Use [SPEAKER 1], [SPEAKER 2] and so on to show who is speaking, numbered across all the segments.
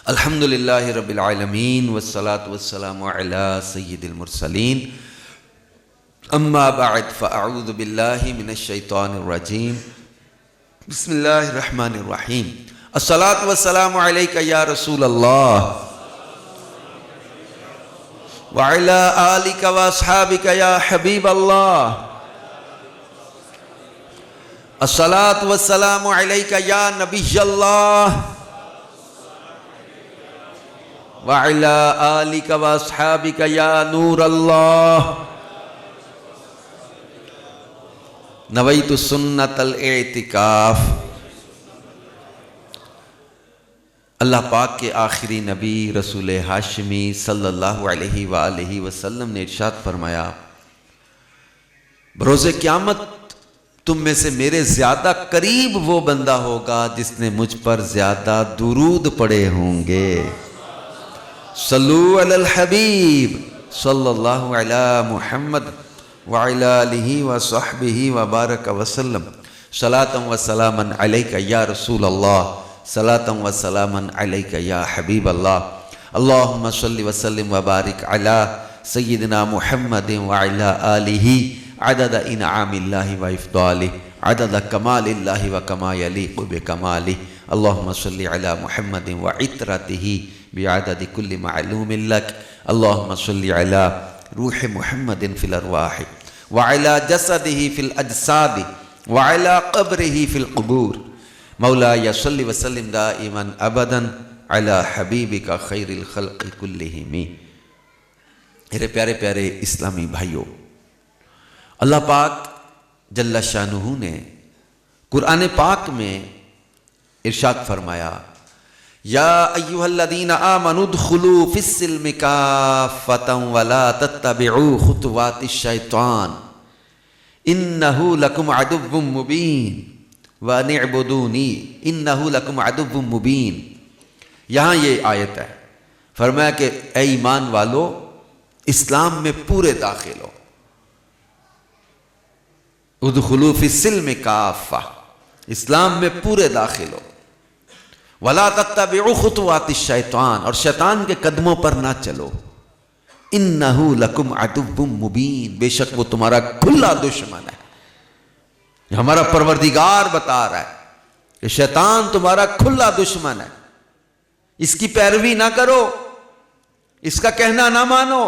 [SPEAKER 1] الحمدللہ رب العالمین والصلاة والسلام علی سید المرسلین اما بعد فاعوذ باللہ من الشیطان الرجیم بسم اللہ الرحمن الرحیم الصلاة والسلام علیکہ یا رسول اللہ وعلی آلکہ واصحابکہ یا حبیب اللہ الصلاة والسلام علیکہ یا نبی اللہ وعلى آلك وأصحابك يا نور الله نويت سنة الاعتکاف۔ اللہ پاک کے آخری نبی رسول ہاشمی صلی اللہ علیہ وآلہ وسلم نے ارشاد فرمایا، بروز قیامت تم میں سے میرے زیادہ قریب وہ بندہ ہوگا جس نے مجھ پر زیادہ درود پڑھے ہوں گے۔ صلو علی الحبیب صلی اللہ علی محمد وعلی آلہ وصحبہ وبارک وسلم صلاۃ و سلاما علیکہ یا رسول اللہ صلاۃ و سلاما علیکہ یا حبیب اللہ۔ اللہم صلی وسلم وبارک علی سیدنا محمد وعلی آلہ عدد انعام اللہ و افضالہ عدد کمال اللہ و کما یلیق بکمالہ۔ اللہم صلی علی محمد وعطرتہ بعدد کل معلوم لک۔ اللہم صلی علی روح محمد فی الارواح وعلی جسدہ فی الاجساد وعلی قبرہ فی القبور۔ مولایا صلی وسلم دائما ابدا علی حبیبک خیر الخلق کلہم۔ میرے پیارے پیارے اسلامی بھائیوں، اللہ پاک جل شانہ نے قرآن پاک میں ارشاد فرمایا، یا ایہا الذین آمنوا ادخلوا فی السلم کافۃ ولا تتبعوا خطوات الشیطان انہ لکم عدو مبین وان اعبدونی انہ لکم عدو مبین۔ یہاں یہ آیت ہے، فرمایا کہ اے ایمان والو اسلام میں پورے داخل ہو، ادخلوا فی السلم کافۃ، اسلام میں پورے داخل ہو، وَلَا تَتَّبِعُوا خُطُوَاتِ الشَّيْطَانِ، اور شیطان کے قدموں پر نہ چلو، اِنَّهُ لَكُمْ عَدُوٌّ مُبِينٌ، بے شک وہ تمہارا کھلا دشمن ہے۔ ہمارا پروردگار بتا رہا ہے کہ شیطان تمہارا کھلا دشمن ہے، اس کی پیروی نہ کرو، اس کا کہنا نہ مانو۔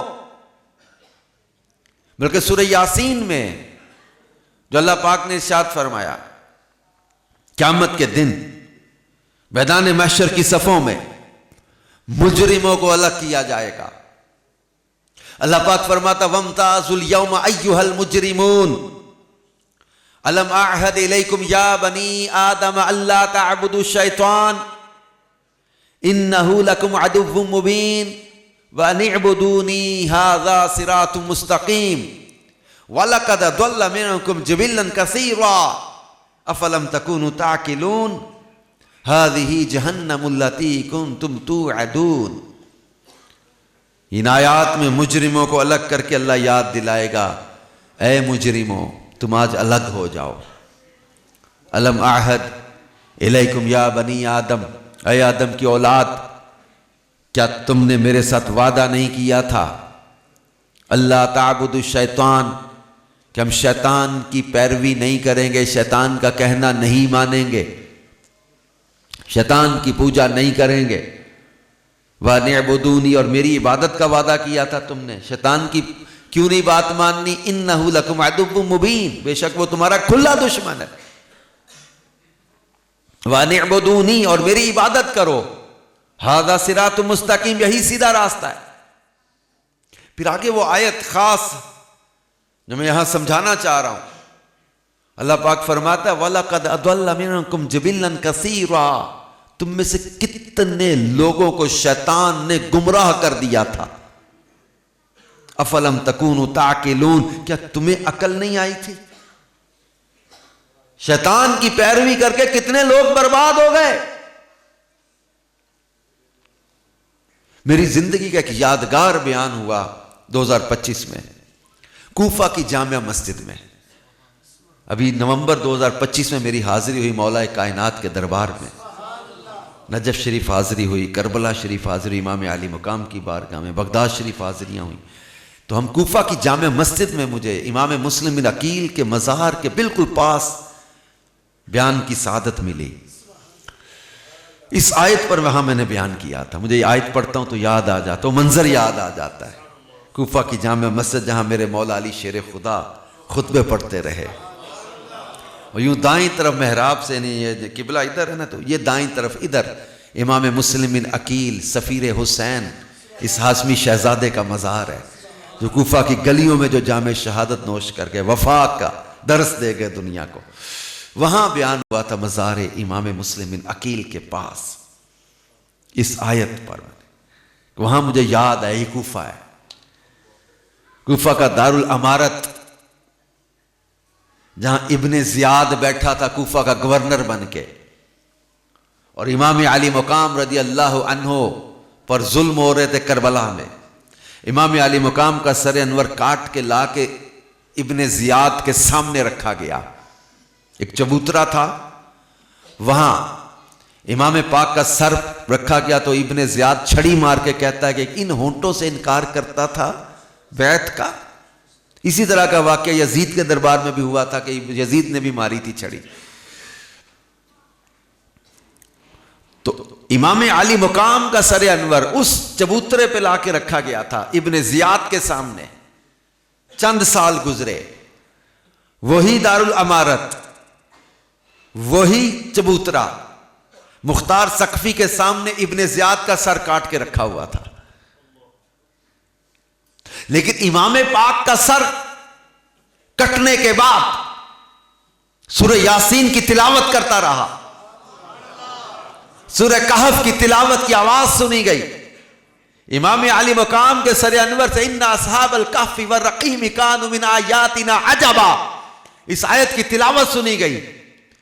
[SPEAKER 1] بلکہ سورہ یاسین میں جو اللہ پاک نے ارشاد فرمایا، قیامت کے دن میدان محشر کی صفوں میں مجرموں کو الگ کیا جائے گا۔ اللہ پاک فرماتا، وَامْتَازُوا الْيَوْمَ أَيُّهَا الْمُجْرِمُونَ أَلَمْ أَعْهَدْ إِلَيْكُمْ يَا بَنِي آدَمَ أَلَّا تَعْبُدُوا الشَّيْطَانَ إِنَّهُ لَكُمْ عَدُوٌّ مُبِينٌ وَأَنِ اعْبُدُونِي هَذَا صِرَاطٌ مُسْتَقِيمٌ وَلَقَدْ ضَلَّ مِنكُمْ جِبِلًّا كَثِيرًا أَفَلَمْ تَكُونُوا تَعْقِلُونَ هذه جہنم التی کنتم توعدون۔ ان آیات میں مجرموں کو الگ کر کے اللہ یاد دلائے گا، اے مجرموں تم آج الگ ہو جاؤ۔ الم اعہد الیکم یا بنی آدم، اے آدم کی اولاد، کیا تم نے میرے ساتھ وعدہ نہیں کیا تھا، اللہ تعبدوا الشیطان، کہ ہم شیطان کی پیروی نہیں کریں گے، شیطان کا کہنا نہیں مانیں گے، شیطان کی پوجا نہیں کریں گے۔ وَأَنِ اعْبُدُونِي، اور میری عبادت کا وعدہ کیا تھا تم نے، شیطان کی کیوں نہیں بات ماننی؟ إِنَّهُ لَكُمْ عَدُوٌّ مُبِينٌ، بے شک وہ تمہارا کھلا دشمن ہے۔ وَأَنِ اعْبُدُونِي، اور میری عبادت کرو، هَذَا صِرَاطٌ مُسْتَقِيمٌ، یہی سیدھا راستہ ہے۔ پھر آگے وہ آیت خاص جو میں یہاں سمجھانا چاہ رہا ہوں، اللہ پاک فرماتا ہے، وَلَقَدْ أَضَلَّ مِنْكُمْ جِبِلًّا كَثِيرًا، تم میں سے کتنے لوگوں کو شیطان نے گمراہ کر دیا تھا۔ أَفَلَمْ تَكُونُوا تَعْقِلُونَ، کیا تمہیں عقل نہیں آئی تھی؟ شیطان کی پیروی کر کے کتنے لوگ برباد ہو گئے۔ میری زندگی کا ایک یادگار بیان ہوا 2025 میں کوفہ کی جامع مسجد میں۔ ابھی نومبر 2025 میں میری حاضری ہوئی مولا کائنات کے دربار میں۔ نجف شریف حاضری ہوئی، کربلا شریف حاضری، امام علی مقام کی بارگاہ میں، بغداد شریف حاضریاں ہوئیں. تو ہم کوفہ کی جامع مسجد میں مجھے امام مسلم بن عقیل کے مزار کے بالکل پاس بیان کی سعادت ملی. اس آیت پر وہاں میں نے بیان کیا تھا. مجھے یہ آیت پڑھتا ہوں تو یاد آ جاتا ہے، منظر یاد آ جاتا ہے. کوفہ کی جامع مسجد جہاں میرے مولا علی شیر خدا خطبے پڑھتے رہے، اور یوں دائیں طرف محراب سے، نہیں یہ قبلہ ادھر ہے نا، تو یہ دائیں طرف ادھر امام مسلم بن عقیل سفیر حسین اس ہاشمی شہزادے کا مزار ہے، جو کوفہ کی گلیوں میں جو جامع شہادت نوش کر گئے، وفاق کا درس دے گئے دنیا کو. وہاں بیان ہوا تھا مزار امام مسلم بن عقیل کے پاس اس آیت پر. وہاں مجھے یاد ہے یہ کوفہ ہے، کوفہ کا دارالامارت جہاں ابن زیاد بیٹھا تھا کوفہ کا گورنر بن کے، اور امام علی مقام رضی اللہ عنہ پر ظلم ہو رہے تھے کربلا میں. امام علی مقام کا سر انور کاٹ کے لا کے ابن زیاد کے سامنے رکھا گیا. ایک چبوترا تھا، وہاں امام پاک کا سر رکھا گیا تو ابن زیاد چھڑی مار کے کہتا ہے کہ ان ہونٹوں سے انکار کرتا تھا بیعت کا. اسی طرح کا واقعہ یزید کے دربار میں بھی ہوا تھا کہ یزید نے بھی ماری تھی چھڑی. تو امام علی مقام کا سر انور اس چبوترے پہ لا کے رکھا گیا تھا ابن زیاد کے سامنے. چند سال گزرے، وہی دارالامارت، وہی چبوترا مختار سقفی کے سامنے ابن زیاد کا سر کاٹ کے رکھا ہوا تھا. لیکن امام پاک کا سر کٹنے کے بعد سورہ یاسین کی تلاوت کرتا رہا، سورہ کہف کی تلاوت کی آواز سنی گئی. امام علی مقام کے سر انور سے ان اصحاب الکہف والرقیم کانوا من آیاتنا عجبا، اس آیت کی تلاوت سنی گئی،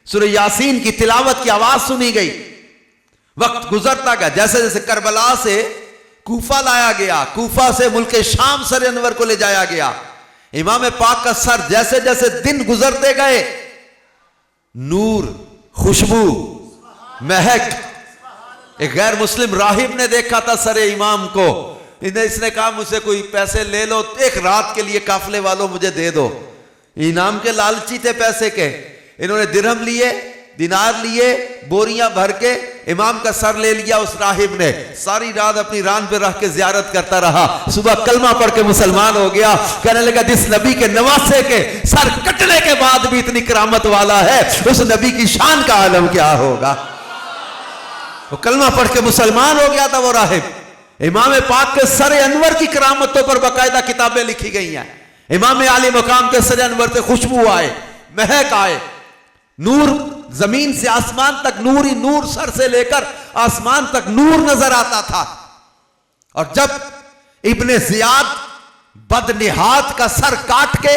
[SPEAKER 1] سورہ یاسین کی تلاوت کی آواز سنی گئی. وقت گزرتا گیا، جیسے جیسے کربلا سے کوفہ لایا گیا، کوفہ سے ملک شام سر انور کو لے جایا گیا. امام پاک کا سر جیسے جیسے دن گزرتے گئے، نور، خوشبو، مہک. ایک غیر مسلم راہب نے دیکھا تھا سر امام کو، اس نے کہا مجھ سے کوئی پیسے لے لو، ایک رات کے لیے قافلے والوں مجھے دے دو. انعام کے لالچی تھے پیسے کے. انہوں نے درہم لیے، دینار لیے، بوریاں بھر کے امام کا سر لے لیا. اس راہب نے ساری رات اپنی ران پہ رکھ کے زیارت کرتا رہا. صبح کلمہ پڑھ کے مسلمان ہو گیا. کہنے لگا جس نبی کے نواسے کے سر کٹنے کے بعد بھی اتنی کرامت والا ہے، اس نبی کی شان کا عالم کیا ہوگا. وہ کلمہ پڑھ کے مسلمان ہو گیا تھا وہ راہب. امام پاک کے سر انور کی کرامتوں پر باقاعدہ کتابیں لکھی گئی ہیں. امام علی مقام کے سر انور سے خوشبو آئے، مہک آئے، نور زمین سے آسمان تک، نور ہی نور، سر سے لے کر آسمان تک نور نظر آتا تھا. اور جب ابن زیاد بدنہاد کا سر کاٹ کے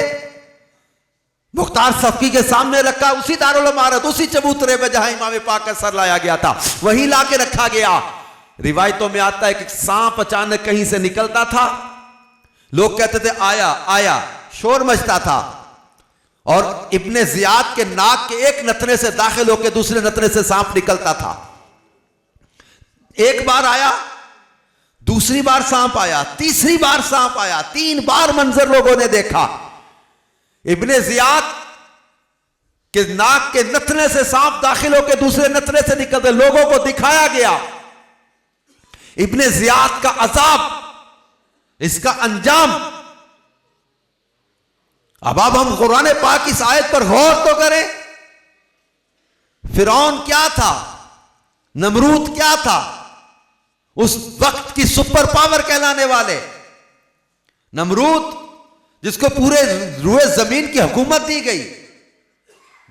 [SPEAKER 1] مختار سقفی کے سامنے رکھا، اسی دارالامارت، اسی چبوترے پہ جہاں امام پاک کا سر لایا گیا تھا وہیں لا کے رکھا گیا. روایتوں میں آتا ہے کہ سانپ اچانک کہیں سے نکلتا تھا، لوگ کہتے تھے آیا آیا، شور مچتا تھا، اور ابن زیاد کے ناک کے ایک نتنے سے داخل ہو کے دوسرے نتنے سے سانپ نکلتا تھا. ایک بار آیا، دوسری بار سانپ آیا، تیسری بار سانپ آیا، 3 بار منظر لوگوں نے دیکھا. ابن زیاد کے ناک کے نتنے سے سانپ داخل ہو کے دوسرے نتنے سے نکلتے، لوگوں کو دکھایا گیا. ابن زیاد کا عذاب، اس کا انجام. اب ہم قرآن پاک اس آیت پر غور تو کریں. فرعون کیا تھا، نمرود کیا تھا، اس وقت کی سپر پاور کہلانے والے. نمرود جس کو پورے روئے زمین کی حکومت دی گئی.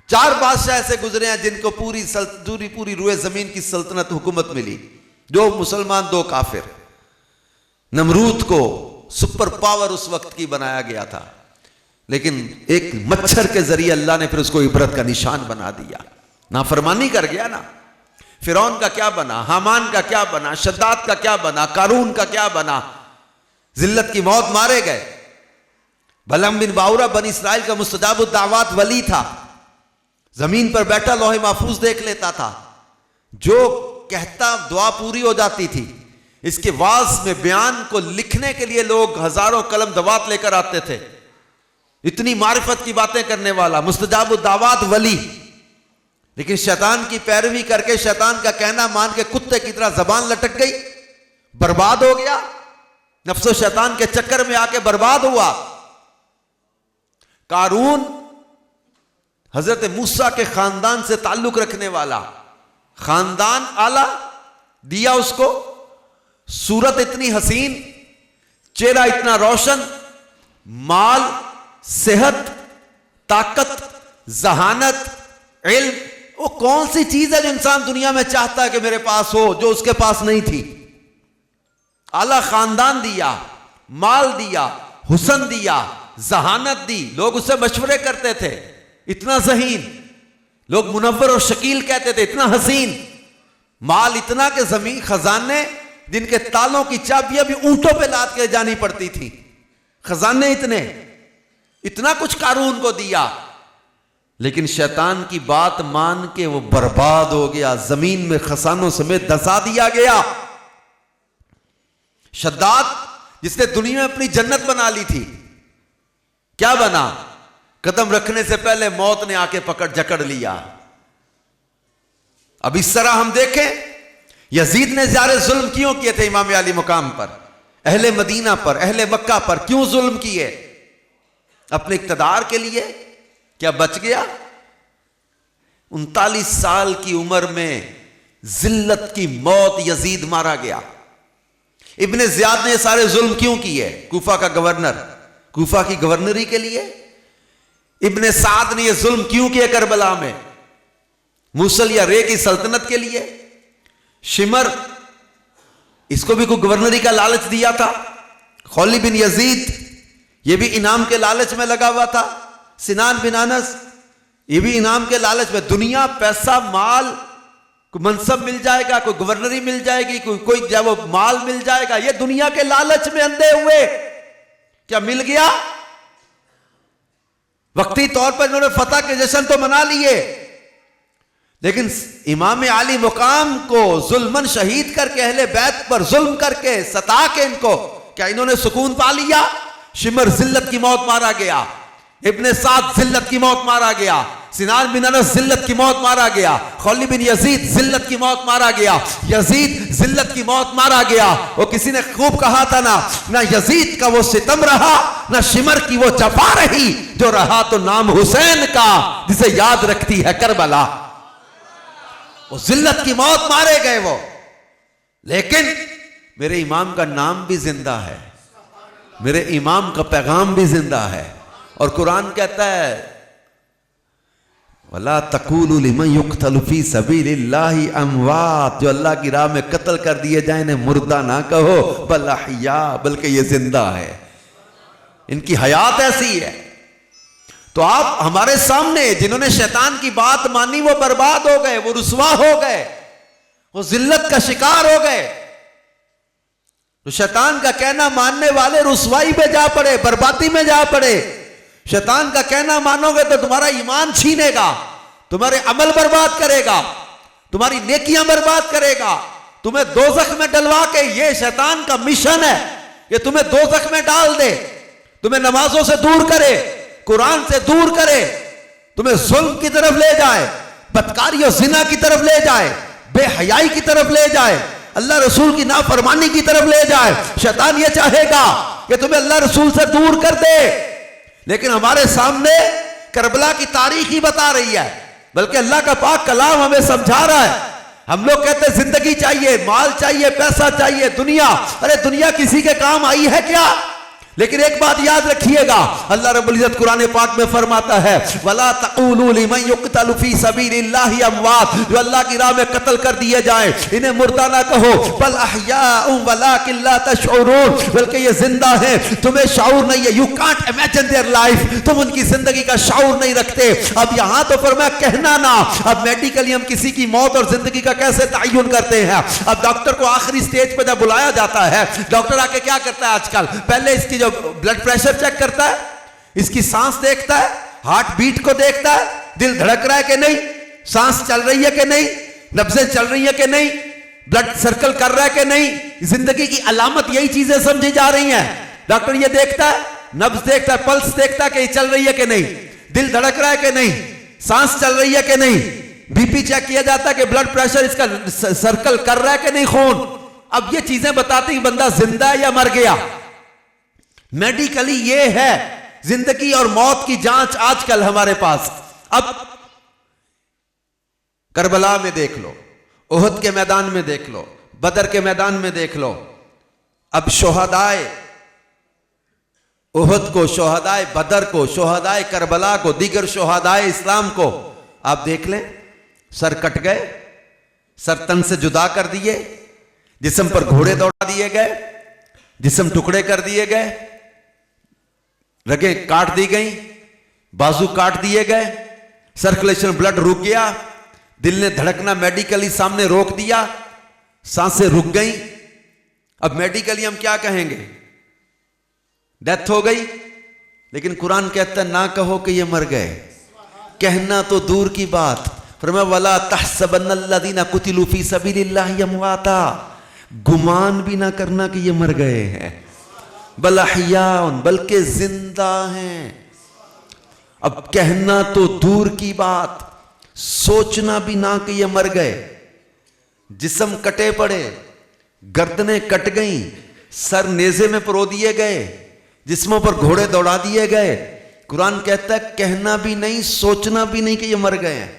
[SPEAKER 1] 4 بادشاہ ایسے گزرے ہیں جن کو پوری روئے زمین کی سلطنت حکومت ملی، 2 مسلمان 2 کافر. نمرود کو سپر پاور اس وقت کی بنایا گیا تھا، لیکن ایک مچھر کے ذریعے اللہ نے پھر اس کو عبرت کا نشان بنا دیا. نافرمانی کر گیا نا. فرعون کا کیا بنا، حامان کا کیا بنا، شداد کا کیا بنا، قارون کا کیا بنا. ذلت کی موت مارے گئے. بلعم بن باورہ بنی اسرائیل کا مستجاب الدعوات ولی تھا، زمین پر بیٹھا لوح محفوظ دیکھ لیتا تھا. جو کہتا دعا پوری ہو جاتی تھی. اس کے واعظ میں بیان کو لکھنے کے لیے لوگ ہزاروں قلم دوات لے کر آتے تھے. اتنی معرفت کی باتیں کرنے والا مستجاب الدعوات ولی. لیکن شیطان کی پیروی کر کے شیطان کا کہنا مان کے کتے کی طرح زبان لٹک گئی, برباد ہو گیا, نفس و شیطان کے چکر میں آ کے برباد ہوا. قارون حضرت موسیٰ کے خاندان سے تعلق رکھنے والا, خاندان اعلیٰ دیا اس کو, صورت اتنی حسین, چہرہ اتنا روشن, مال, صحت, طاقت, ذہانت, علم. وہ کون سی چیز ہے جو انسان دنیا میں چاہتا ہے کہ میرے پاس ہو, جو اس کے پاس نہیں تھی. اعلیٰ خاندان دیا, مال دیا, حسن دیا, ذہانت دی, لوگ اس سے مشورے کرتے تھے. اتنا ذہین, لوگ منور اور شکیل کہتے تھے, اتنا حسین. مال اتنا کہ زمین خزانے جن کے تالوں کی چابیاں بھی اونٹوں پہ لاد کے جانی پڑتی تھی, خزانے اتنے, اتنا کچھ قارون کو دیا. لیکن شیطان کی بات مان کے وہ برباد ہو گیا, زمین میں خزانوں سمیت دھسا دیا گیا. شداد جس نے دنیا میں اپنی جنت بنا لی تھی, کیا بنا؟ قدم رکھنے سے پہلے موت نے آ کے پکڑ جکڑ لیا. اب اس طرح ہم دیکھیں یزید نے زیادہ ظلم کیوں کیے تھے امام علی مقام پر, اہل مدینہ پر, اہل مکہ پر کیوں ظلم کیے؟ اپنے اقتدار کے لیے. کیا بچ گیا؟ 39 سال کی عمر میں ذلت کی موت یزید مارا گیا. ابن زیاد نے یہ سارے ظلم کیوں کیے؟ کوفہ کا گورنر, کوفہ کی گورنری کے لیے. ابن سعد نے یہ ظلم کیوں کیے کربلا میں؟ موصل یا رے کی سلطنت کے لیے. شمر, اس کو بھی کوئی گورنری کا لالچ دیا تھا. خولی بن یزید, یہ بھی انعام کے لالچ میں لگا ہوا تھا. سنان بن انس, یہ بھی انعام کے لالچ میں. دنیا, پیسہ, مال, کوئی منصب مل جائے گا, کوئی گورنری مل جائے گی, کوئی جب وہ مال مل جائے گا, یہ دنیا کے لالچ میں اندھے ہوئے. کیا مل گیا؟ وقتی طور پر انہوں نے فتح کے جشن تو منا لیے, لیکن امام علی مقام کو ظلمن شہید کر کے, اہل بیت پر ظلم کر کے, ستا کے ان کو, کیا انہوں نے سکون پا لیا؟ شمر ذلت کی موت مارا گیا, ابن سعد ذلت کی موت مارا گیا, سنان بن انس ذلت کی موت مارا گیا, خولی بن یزید ذلت کی موت مارا گیا, یزید ذلت کی موت مارا گیا. وہ کسی نے خوب کہا تھا نا, نہ یزید کا وہ ستم رہا, نہ شمر کی وہ جفا رہی, جو رہا تو نام حسین کا جسے یاد رکھتی ہے کربلا. وہ ذلت کی موت مارے گئے وہ, لیکن میرے امام کا نام بھی زندہ ہے, میرے امام کا پیغام بھی زندہ ہے. اور قرآن کہتا ہے وَلَا تَقُولُوا لِمَنْ يُقْتَلُ فِي سَبِيلِ اللَّهِ أَمْوَاتٌ, جو اللہ کی راہ میں قتل کر دیے جائیں انہیں مردہ نہ کہو, بل احیاء, بلکہ یہ زندہ ہے, ان کی حیات ایسی ہے. تو آپ ہمارے سامنے جنہوں نے شیطان کی بات مانی وہ برباد ہو گئے, وہ رسوا ہو گئے, وہ ذلت کا شکار ہو گئے. تو شیطان کا کہنا ماننے والے رسوائی میں جا پڑے, بربادی میں جا پڑے. شیطان کا کہنا مانو گے تو تمہارا ایمان چھینے گا, تمہارے عمل برباد کرے گا, تمہاری نیکیاں برباد کرے گا, تمہیں دوزخ میں ڈلوا کے, یہ شیطان کا مشن ہے کہ تمہیں دوزخ میں ڈال دے, تمہیں نمازوں سے دور کرے, قرآن سے دور کرے, تمہیں ظلم کی طرف لے جائے, بدکاری اور زنا کی طرف لے جائے, بے حیائی کی طرف لے جائے, اللہ رسول کی نافرمانی کی طرف لے جائے. شیطان یہ چاہے گا کہ تمہیں اللہ رسول سے دور کر دے. لیکن ہمارے سامنے کربلا کی تاریخ ہی بتا رہی ہے, بلکہ اللہ کا پاک کلام ہمیں سمجھا رہا ہے. ہم لوگ کہتے ہیں زندگی چاہیے, مال چاہیے, پیسہ چاہیے, دنیا. ارے دنیا کسی کے کام آئی ہے کیا؟ لیکن ایک بات یاد رکھیے گا, اللہ رب العزت قرآن پاک میں فرماتا ہے وَلَا تَقُولُوا لِمَنْ يُقْتَلُ فِي سَبِيلِ اللَّهِ أَمْوَاتٌ, جو اللہ کی راہ میں قتل کر دیے جائیں انہیں مردہ نہ کہو, بل احیاء وَلَٰكِن لَا تَشْعُرُونَ, بلکہ یہ زندہ ہیں, تمہیں شعور نہیں ہے. You can't imagine their life, تم ان کی زندگی کا شعور نہیں رکھتے. اب یہاں تو فرمایا کہنا نہ. اب میڈیکلی ہم کسی کی موت اور زندگی کا کیسے تعین کرتے ہیں؟ اب ڈاکٹر کو آخری سٹیج پہ جب بلایا جاتا ہے, ڈاکٹر آ کے کیا کرتا ہے آج کل؟ پہلے اس کی بلڈ پریشر چیک کرتا ہے, اس کی سانس دیکھتا ہے, ہارٹ بیٹ کو دیکھتا ہے, دل دھڑک رہا ہے کہ نہیں, سانس چل رہی ہے کہ نہیں, نبضیں چل رہی ہے کہ نہیں, بلڈ سرکل کر رہا ہے کہ نہیں؟ زندگی کی علامت یہی چیزیں سمجھی جا رہی ہیں. ڈاکٹر یہ دیکھتا ہے, نبض دیکھتا ہے, پلس دیکھتا ہے کہ یہ چل رہی ہے کہ نہیں, دل دھڑک رہا ہے کہ نہیں, سانس چل رہی ہے کہ نہیں, بی پی چیک کیا جاتا ہے کہ بلڈ پریشر اس کا سرکل کر رہا ہے کہ نہیں خون. اب یہ چیزیں بتاتی ہیں بندہ زندہ ہے یا مر گیا. میڈیکلی یہ ہے زندگی اور موت کی جانچ آج کل ہمارے پاس. اب کربلا میں دیکھ لو, احد کے میدان میں دیکھ لو, بدر کے میدان میں دیکھ لو, اب شہدائے احد کو, شہدائے بدر کو, شہدائے کربلا کو, دیگر شہدائے اسلام کو آپ دیکھ لیں, سر کٹ گئے, سر تن سے جدا کر دیے, جسم پر گھوڑے دوڑا دیے گئے, جسم ٹکڑے کر دیے گئے, رگیں کاٹ دی گئیں, بازو کاٹ دیے گئے, سرکولیشن بلڈ رک گیا, دل نے دھڑکنا میڈیکلی سامنے روک دیا, سانسیں رک گئیں. اب میڈیکلی ہم کیا کہیں گے؟ ڈیتھ ہو گئی. لیکن قرآن کہتا ہے نہ کہو کہ یہ مر گئے, کہنا تو دور کی بات. فرمایا وَلَا تَحْسَبَنَّ الَّذِينَ قُتِلُوا فِي سَبِيلِ اللَّهِ أَمْوَاتًا, گمان بھی نہ کرنا کہ یہ مر گئے ہیں, بل احیاء, بلکہ زندہ ہیں. اب کہنا تو دور کی بات, سوچنا بھی نہ کہ یہ مر گئے. جسم کٹے پڑے, گردنیں کٹ گئیں, سر نیزے میں پرو دیے گئے, جسموں پر گھوڑے دوڑا دیے گئے. قرآن کہتا ہے کہنا بھی نہیں, سوچنا بھی نہیں کہ یہ مر گئے ہیں.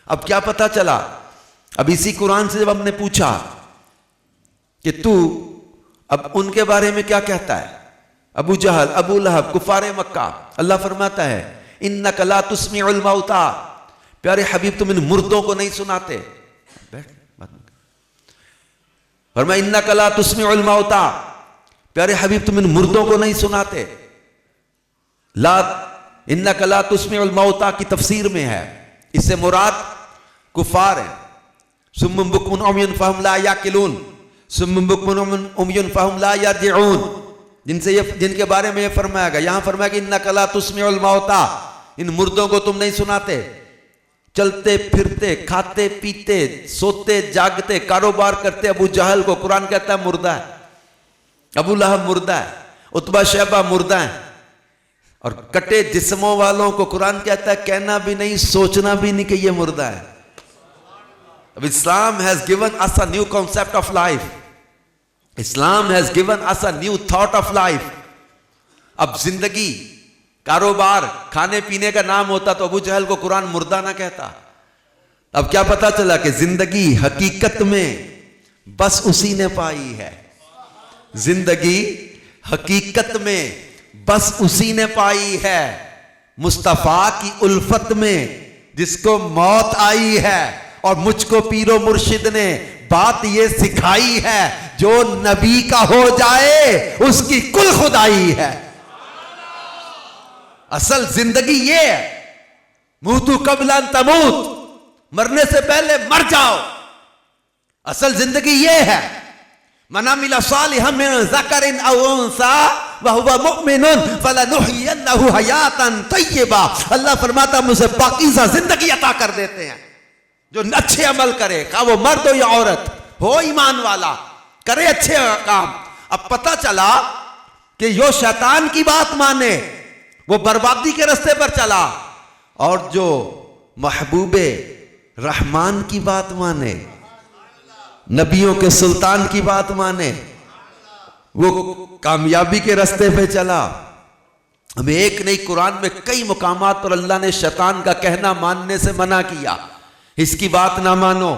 [SPEAKER 1] اب کیا پتا چلا؟ اب اسی قرآن سے جب ہم نے پوچھا کہ تو اب ان کے بارے میں کیا کہتا ہے, ابو جہل, ابو لہب, کفار مکہ, اللہ فرماتا ہے اِنَّكَ لَا تُسْمِعُ الْمَوْتَى, پیارے حبیب تم ان مردوں کو نہیں سناتے. فرمایا اِنَّكَ لَا تُسْمِعُ الْمَوْتَى, پیارے حبیب تم ان مردوں کو نہیں سناتے. لا اِنَّكَ لَا تُسْمِعُ الْمَوْتَى کی تفسیر میں ہے, اس سے مراد کفار ہیں. صُمٌّ بُكْمٌ عُمْيٌ فَهُمْ لَا يَعْقِلُونَ, صُمٌّ بُكْمٌ عُمْيٌ فَهُمْ لَا يَرْجِعُونَ, جن کے بارے میں یہ فرمایا گیا. یہاں فرمایا کہ اِنَّكَ لَا تُسْمِعُ الْمَوْتَى, ان مردوں کو تم نہیں سناتے. چلتے پھرتے, کھاتے پیتے, سوتے جاگتے, کاروبار کرتے ابو جہل کو قرآن کہتا ہے مردہ ہے, ابو لہب مردہ ہے, عتبہ شیبہ مردہ ہیں, اور کٹے جسموں والوں کو قرآن کہتا ہے کہنا بھی نہیں, سوچنا بھی نہیں کہ یہ مردہ ہے. اب Islam has given us a new concept of life. Islam has given us a new thought of life. اب زندگی, کاروبار, کھانے پینے کا نام ہوتا تو ابو جہل کو قرآن مردہ نہ کہتا. اب کیا پتا چلا کہ زندگی حقیقت میں بس اسی نے پائی ہے. زندگی حقیقت میں بس اسی نے پائی ہے, مصطفیٰ کی الفت میں جس کو موت آئی ہے. اور مجھ کو پیر و مرشد نے بات یہ سکھائی ہے, جو نبی کا ہو جائے اس کی کل خدائی ہے. اصل زندگی یہ ہے, موتو قبل ان تموت, مرنے سے پہلے مر جاؤ. اصل زندگی یہ ہے, من عمل صالحا من ذکر او انثى وهو مؤمن فلنحيينه حیاتا طیبہ. اللہ فرماتا مجھے پاکیزہ زندگی عطا کر دیتے ہیں جو اچھے عمل کرے, خواہ وہ مرد ہو یا عورت ہو, ایمان والا, کرے اچھے کام. اب پتہ چلا کہ جو شیطان کی بات مانے وہ بربادی کے رستے پر چلا, اور جو محبوب رحمان کی بات مانے, نبیوں کے سلطان کی بات مانے, وہ کامیابی کے رستے پہ چلا. ہمیں ایک نہیں, قرآن میں کئی مقامات پر اللہ نے شیطان کا کہنا ماننے سے منع کیا. اس کی بات نہ مانو,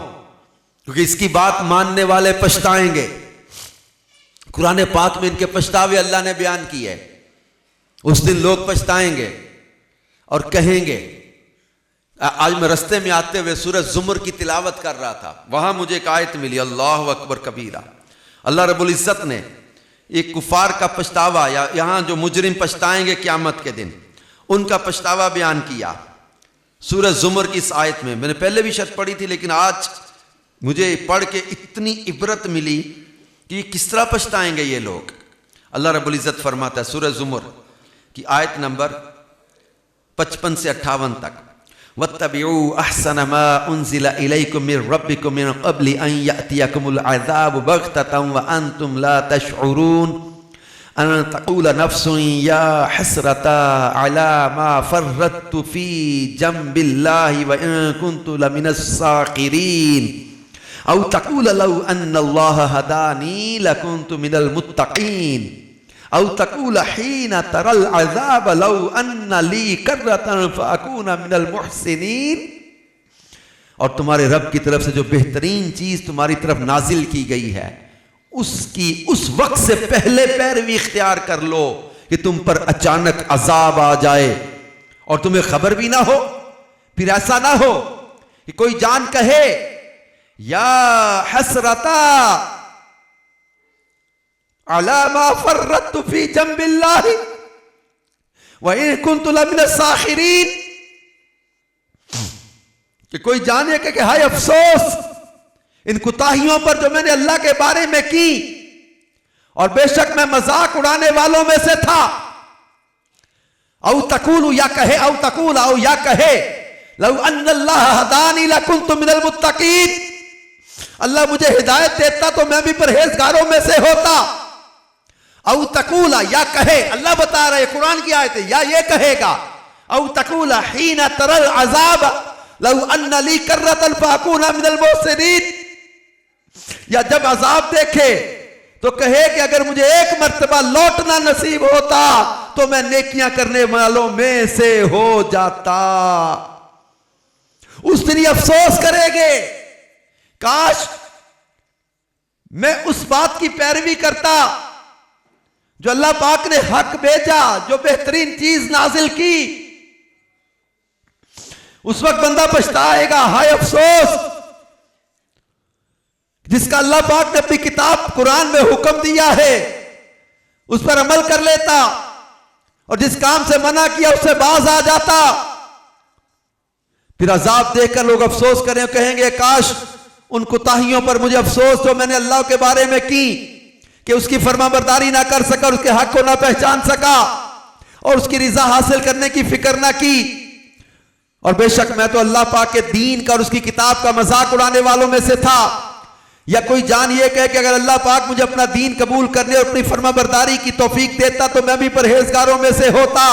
[SPEAKER 1] کیونکہ اس کی بات ماننے والے پچھتائیں گے. قرآن پاک میں ان کے پچھتاوے اللہ نے بیان کیے. اس دن لوگ پچھتائیں گے اور کہیں گے. آج میں رستے میں آتے ہوئے سورہ زمر کی تلاوت کر رہا تھا, وہاں مجھے ایک آیت ملی, اللہ اکبر کبیرہ. اللہ رب العزت نے ایک کفار کا پچھتاوا, یا یہاں جو مجرم پچھتائیں گے قیامت کے دن, ان کا پچھتاوا بیان کیا سورہ زمر کی اس آیت میں. میں نے پہلے بھی شاید پڑھی تھی, لیکن آج مجھے پڑھ کے اتنی عبرت ملی کہ یہ کس طرح پچھتائیں گے یہ لوگ. اللہ رب العزت فرماتا ہے سورہ زمر کی آیت نمبر 55 سے 58 تک, واتبعوا احسن ما انزل الیکم من ربکم من قبل ان یأتیکم العذاب بغتة وانتم لا تشعرون ان تقول نفس یا حسرتا علی ما فرطت فی جنب اللہ وان کنت لمن الساخرین او تقول لو ان اللہ ہدانی لکنت من المتقین او تقول حین تری العذاب لو ان لی کرۃ فاکون من المحسنین. اور تمہارے رب کی طرف سے جو بہترین چیز تمہاری طرف نازل کی گئی ہے اس وقت سے پہلے پیروی اختیار کر لو کہ تم پر اچانک عذاب آ جائے اور تمہیں خبر بھی نہ ہو. پھر ایسا نہ ہو کہ کوئی جان کہے یا حسرتا علی ما فرطت فی جنب اللہ وان کنت لمن الساخرین، کہ کوئی جانے کہ ہائے افسوس ان کوتاہیوں پر جو میں نے اللہ کے بارے میں کی، اور بے شک میں مذاق اڑانے والوں میں سے تھا. او تقول یا کہے او تقول او یا کہے لو ان اللہ ہدانی لکنت من المتقین، اللہ مجھے ہدایت دیتا تو میں بھی پرہیزگاروں میں سے ہوتا. او تقول یا کہے، اللہ بتا رہے قرآن کی آیت ہے، یا یہ کہے گا او تقول حین تری العذاب لو ان لی کرۃ فاکون من المحسنین، یا جب عذاب دیکھے تو کہے کہ اگر مجھے ایک مرتبہ لوٹنا نصیب ہوتا تو میں نیکیاں کرنے والوں میں سے ہو جاتا. اس دن یہ افسوس کرے گے کاش میں اس بات کی پیروی کرتا جو اللہ پاک نے حق بھیجا، جو بہترین چیز نازل کی. اس وقت بندہ پچھتائے گا، ہائے افسوس جس کا اللہ پاک نے اپنی کتاب قرآن میں حکم دیا ہے اس پر عمل کر لیتا، اور جس کام سے منع کیا اس سے باز آ جاتا. پھر عذاب دیکھ کر لوگ افسوس کریں، کہیں گے کاش ان کوتاہیوں پر مجھے افسوس جو میں نے اللہ کے بارے میں کی کہ اس کی فرما برداری نہ کر سکا اور اس کے حق کو نہ پہچان سکا اور اس کی رضا حاصل کرنے کی فکر نہ کی. اور بے شک میں تو اللہ پاک کے دین کا اور اس کی کتاب کا مذاق اڑانے والوں میں سے تھا. یا کوئی جان یہ کہے کہ اگر اللہ پاک مجھے اپنا دین قبول کرنے اور اپنی فرما برداری کی توفیق دیتا تو میں بھی پرہیزگاروں میں سے ہوتا.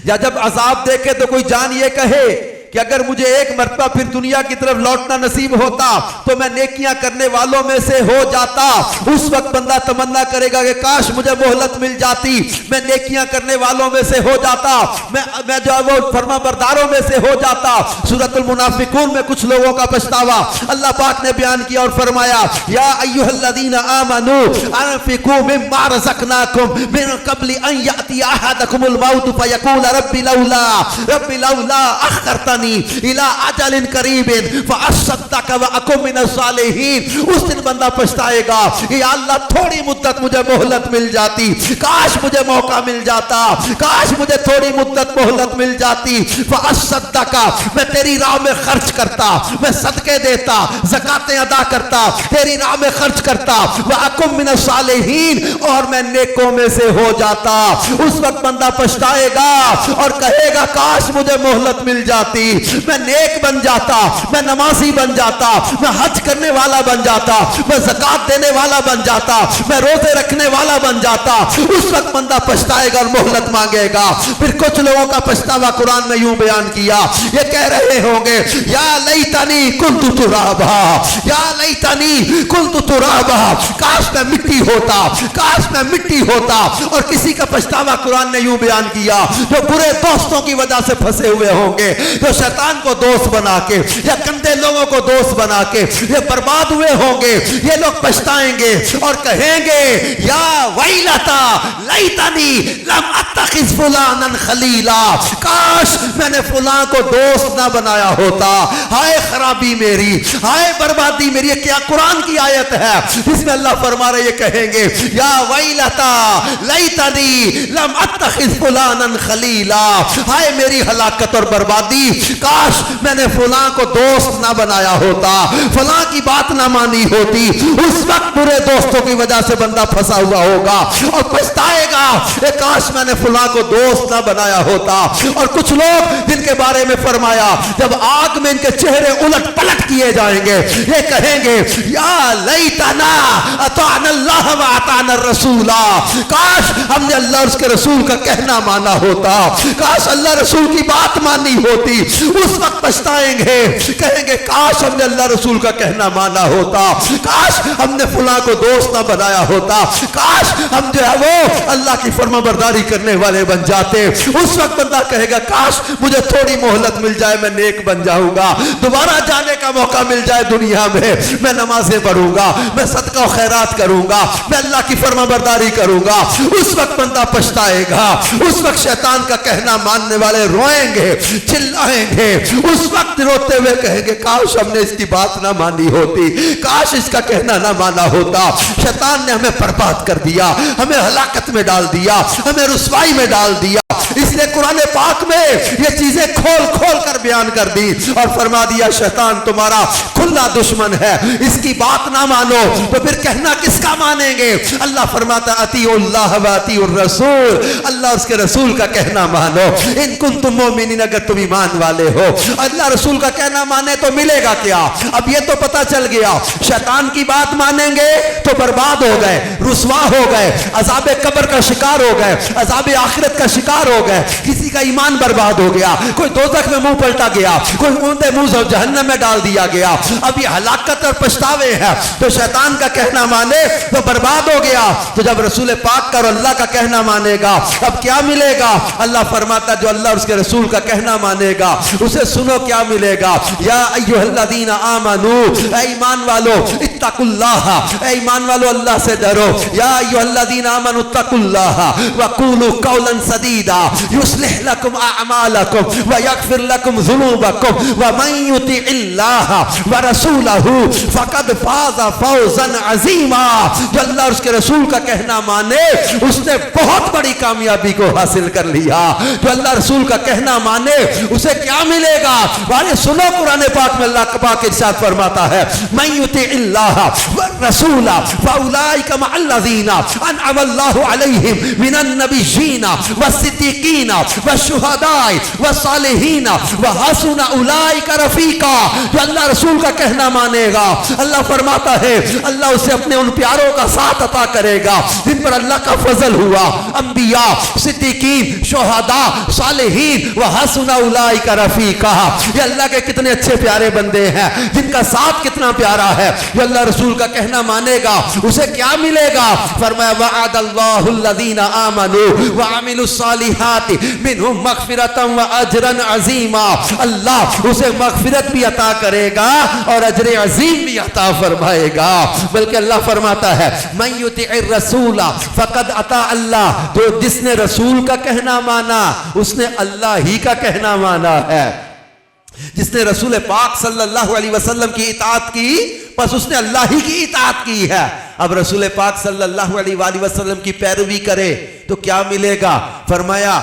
[SPEAKER 1] یا جب عذاب دیکھے تو کوئی جان یہ کہے کہ اگر مجھے ایک مرتبہ پھر دنیا کی طرف لوٹنا نصیب ہوتا تو میں نیکیاں کرنے والوں میں سے ہو جاتا. اس وقت بندہ تمنا کرے گا کہ کاش مجھے مہلت مل جاتی، میں نیکیاں کرنے والوں میں سے ہو جاتا، میں جو وہ فرما برداروں میں سے ہو جاتا. سورۃ المنافقون میں کچھ لوگوں کا پچھتاوا اللہ پاک نے بیان کیا اور فرمایا یا ایھا الذین آمنوا انفقوا مما رزقناکم من قبل ان یأتی احدکم الموت فیقول رب لولا اخرتنی الى اجل قریب فاصدق واکن من الصالحین. اس دن بندہ پچھتائے گا یا اللہ تھوڑی مدت مجھے مہلت مل جاتی، کاش مجھے موقع مل جاتا، کاش مجھے تھوڑی مدت مہلت مل جاتی. فاصدق، میں تیری راہ میں خرچ کرتا، میں صدقے دیتا، زکاتیں ادا کرتا، تیری راہ میں خرچ کرتا، واکن من الصالحین، اور میں نیکوں میں سے ہو جاتا. اس وقت بندہ پچھتائے گا اور کہے گا کاش مجھے مہلت مل جاتی، میں نیک بن جاتا، میں نمازی بن جاتا، میں حج کرنے والا بن جاتا، میں زکات دینے والا بن جاتا، میں روزے رکھنے والا بن جاتا. اس وقت بندہ پچھتائے گا اور مہلت مانگے گا. پھر کچھ لوگوں کا پچھتاوا قرآن میں یوں بیان کیا، یہ کہہ رہے ہوں گے یا لیتنی کنت ترابا، یا لیتنی کنت ترابا، کاش میں مٹی ہوتا، کاش میں مٹی ہوتا. اور کسی کا پچھتاوا قرآن نے یوں بیان کیا جو برے دوستوں کی وجہ سے پھنسے ہوئے ہوں گے، جو شیطان کو دوست بنا کے یا گندے لوگوں کو دوست بنا کے یہ برباد ہوئے ہوں گے. یہ لوگ پچھتائیں گے اور کہیں گے یا ویلتا لیتنی لم اتخذ فلانا خلیلا، کاش میں نے فلاں کو دوست نہ بنایا ہوتا، ہائے خرابی میری، ہائے بربادی میری. یہ کیا قرآن کی آیت ہے اس میں اللہ فرما رہے یہ کہیں گے یا ویلتا لیتنی لم اتخذ فلانا خلیلا، ہائے میری ہلاکت اور بربادی، کاش میں نے فلاں کو دوست نہ بنایا ہوتا، فلاں کی بات نہ مانی ہوتی. اس وقت برے دوستوں کی وجہ سے بندہ پھنسا ہوا ہوگا اور پچھتائے گا کہ کاش میں نے فلاں کو دوست نہ بنایا ہوتا. اور کچھ لوگ جن کے بارے میں فرمایا جب آگ میں ان کے چہرے الٹ پلٹ کیے جائیں گے یہ کہیں گے یا لیتنا اطعنا اللہ و اطعنا الرسول، کاش ہم نے اللہ اور اس کے رسول کا کہنا مانا ہوتا، کاش اللہ رسول کی بات مانی ہوتی. اس وقت پچھتائیں گے، کہیں گے کاش ہم نے اللہ رسول کا کہنا مانا ہوتا، کاش ہم نے فلاں کو دوست نہ بنایا ہوتا، کاش ہم جو ہے وہ اللہ کی فرما برداری کرنے والے بن جاتے. اس وقت بندہ کہے گا کاش مجھے تھوڑی مہلت مل جائے، میں نیک بن جاؤں گا، دوبارہ جانے کا موقع مل جائے دنیا میں نمازیں پڑھوں گا، میں صدقہ و خیرات کروں گا، میں اللہ کی فرما برداری کروں گا. اس وقت بندہ پچھتائے گا. اس وقت شیطان کا کہنا ماننے والے روئیں گے، چلائیں گے. اس وقت روتے ہوئے کہیں گے کاش ہم نے اس کی بات نہ مانی ہوتی، کاش اس کا کہنا نہ مانا ہوتا. شیطان نے ہمیں برباد کر دیا، ہمیں ہلاکت میں ڈال دیا، ہمیں رسوائی میں ڈال دیا. اس لیے قرآن پاک میں یہ چیزیں کھول کھول کر بیان کر دی اور فرما دیا شیطان تمہارا کھلا دشمن ہے، اس کی بات نہ مانو. تو پھر کہنا کس کا مانیں گے؟ اللہ فرماتا اطیعوا اللہ و اطیعوا الرسول، اللہ اس کے رسول کا کہنا مانو. ان کنتم مؤمنین، اگر تم ایمان والے ہو. اللہ رسول کا کہنا مانے تو ملے گا کیا؟ اب یہ تو پتا چل گیا شیطان کی بات مانیں گے تو برباد ہو گئے، رسوا ہو گئے، عذاب قبر کا شکار ہو گئے، عذاب آخرت کا شکار ہو گئے، کسی کا ایمان برباد ہو گیا، کوئی دوزخ میں منہ پلٹا گیا، کوئی اونتے منہ جہنم میں ڈال دیا گیا. اب یہ ہلاکت اور پچھتاوے ہیں. تو شیطان کا کہنا مانے تو برباد ہو گیا. تو جب رسول پاک کا اور اللہ کا کہنا مانے گا اب کیا ملے گا؟ اللہ فرماتا جو اللہ اور اس کے رسول کا کہنا مانے گا اسے سنو کیا ملے گا. یا ایھا الذین آمنو، اے ایمان والو، اتقوا اللہ، اے ایمان والو اللہ سے ڈرو. یا ایھا الذین آمنوا اتقوا اللہ وقولوا قولا سدیدا یصلح لکم اعمالکم ویغفر لکم ذنوبکم ومن یطع اللہ ورسولہ فقد فاز فوزا عظیما. جو اللہ اور اس کے رسول کا کہنا مانے اس نے بہت بڑی کامیابی کو حاصل کر لیا. جو اللہ رسول کا کہنا مانے اسے کیا ملے گا؟ والے سنو قرآن پاک میں اللہ پاک ارشاد فرماتا ہے من یطع اللہ والرسول فاولئک مع الذین انعم اللہ علیہم من النبیین والصدیقین والشہداء والصالحین وحسن اولئک رفیقا. جو اللہ رسول کا کہنا مانے گا اللہ فرماتا ہے اللہ اسے اپنے ان پیاروں کا ساتھ عطا کرے گا جن پر اللہ کا فضل ہوا، انبیاء، صدیقین، شہداء، صالحین وحسن اولئک رفیقا. یہ اللہ کے کتنے اچھے پیارے بندے ہیں جن کا ساتھ کتنا پیارا ہے. جو اللہ رسول کا کہنا مانے گا اسے کیا ملے گا؟ فرمایا وعد اللہ الذین آمنوا وعملوا الصالحات منہم مغفرۃ واجرا عظیما. اللہ اسے مغفرت بھی عطا کرے گا اور اجر عظیم بھی عطا فرمائے گا. بلکہ اللہ فرماتا ہے من یطع الرسول فقد اطاع اللہ. جو جس نے رسول کا کہنا مانا اس نے اللہ ہی کا کہنا مانا ہے. جس نے رسول پاک صلی اللہ علیہ وسلم کی اطاعت کی بس اس نے اللہ ہی کی اطاعت کی ہے. اب رسول پاک صلی اللہ علیہ وآلہ وسلم کی پیروی کرے تو کیا ملے گا؟ فرمایا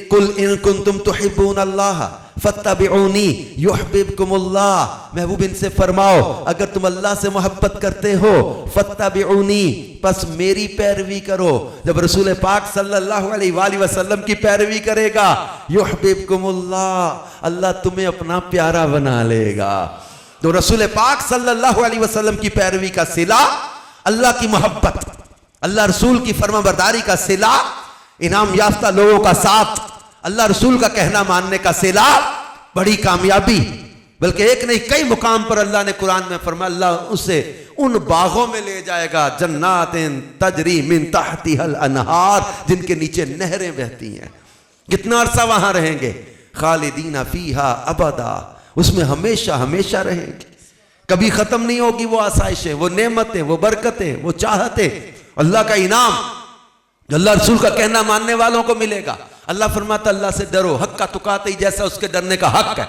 [SPEAKER 1] قل ان کنتم تحبون اللہ فاتبعونی یحببکم اللہ. محبوب ان سے فرماؤ اگر تم اللہ سے محبت کرتے ہو فاتبعونی پس میری پیروی کرو. جب رسول پاک صلی اللہ علیہ وآلہ وسلم کی پیروی کرے گا یحببکم اللہ، اللہ تمہیں اپنا پیارا بنا لے گا. تو رسول پاک صلی اللہ علیہ وسلم کی پیروی کا صلہ اللہ کی محبت، اللہ رسول کی فرما برداری کا صلہ، انعام یافتہ لوگوں کا ساتھ، اللہ رسول کا کہنا ماننے کا صلہ، بڑی کامیابی. بلکہ ایک نہیں کئی مقام پر اللہ نے قرآن میں فرمایا اللہ اسے ان باغوں میں لے جائے گا جنات تجری من تحتها الانہار، جن کے نیچے نہریں بہتی ہیں. کتنا عرصہ وہاں رہیں گے؟ خالدین فیہا ابدا، اس میں ہمیشہ ہمیشہ رہیں گے، کبھی ختم نہیں ہوگی. وہ آسائشیں، وہ نعمتیں، وہ برکتیں، وہ چاہتیں، اللہ کا انعام جو اللہ رسول کا کہنا ماننے والوں کو ملے گا. اللہ فرماتا اللہ سے ڈرو حق کا تقاتے ہی جیسا اس کے ڈرنے کا حق ہے.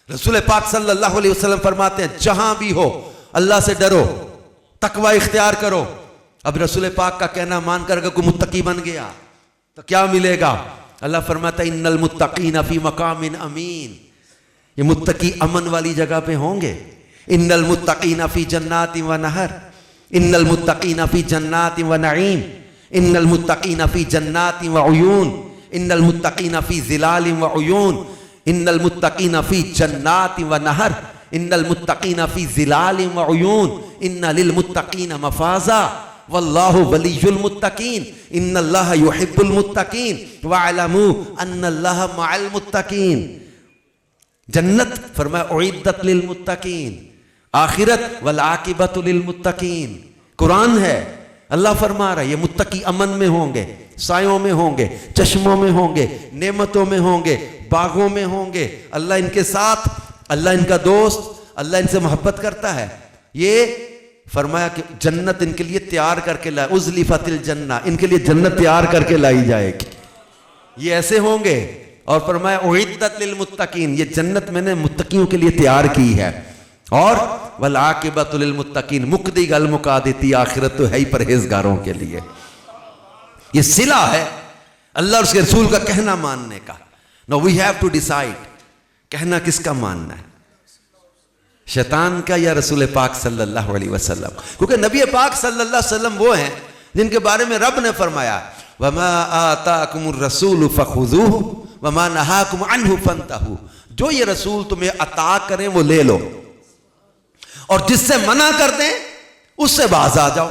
[SPEAKER 1] رسول پاک صلی اللہ علیہ وسلم فرماتے ہیں جہاں بھی ہو اللہ سے ڈرو، تقوی اختیار کرو. اب رسول پاک کا کہنا مان کر اگر کوئی متقی بن گیا تو کیا ملے گا؟ اللہ فرماتا ہے ان المتقین فی مقام امین. یہ متقی امن والی جگہ پہ ہوں گے. ان المتقین فی جنات و نہر، ان المتقین فی جنات و نعیم، ان المتقین فی جنات و عیون، ان المتقین فی ظلال و عیون، ان المتقین فی جنات و نہر، ان المتقین فی ظلال و عیون، ان للمتقین مفازا واللہ ولی المتقین، ان اللہ یحب المتقین واعلموا ان اللہ مع المتقین۔ جنت فرمایا اعدت للمتقین، آخرت والعاقبۃ للمتقین۔ قرآن ہے، اللہ فرما رہا ہے یہ متقی امن میں ہوں گے، سایوں میں ہوں گے، چشموں میں ہوں گے، نعمتوں میں ہوں گے، باغوں میں ہوں گے، اللہ ان کے ساتھ، اللہ ان کا دوست، اللہ ان سے محبت کرتا ہے۔ یہ فرمایا کہ جنت ان کے لیے تیار کر کے لائی، ازلفت الجنہ، ان کے لیے جنت تیار کر کے لائی جائے گی، یہ ایسے ہوں گے۔ اور فرمایا اعدت للمتقین، یہ جنت میں نے متقیوں کے لیے تیار کی ہے۔ اور والعاقبۃ للمتقین، مقدی گل مکا دیتی، آخرت تو ہے ہی پرہیزگاروں کے لیے۔ یہ صلہ ہے اللہ اور اس کے رسول کا کہنا ماننے کا۔ Now we have to decide، کہنا کس کا ماننا ہے، شیطان کا یا رسول پاک صلی اللہ علیہ وسلم؟ کیونکہ نبی پاک صلی اللہ علیہ وسلم وہ ہیں جن کے بارے میں رب نے فرمایا وَمَا آتَاكُمُ الرَّسُولُ فَخُذُوهُ وَمَا نَهَاكُمْ عَنْهُ فَانْتَهُوا، جو یہ رسول تمہیں عطا کریں وہ لے لو، اور جس سے منع کر دیں اس سے باز آ جاؤ۔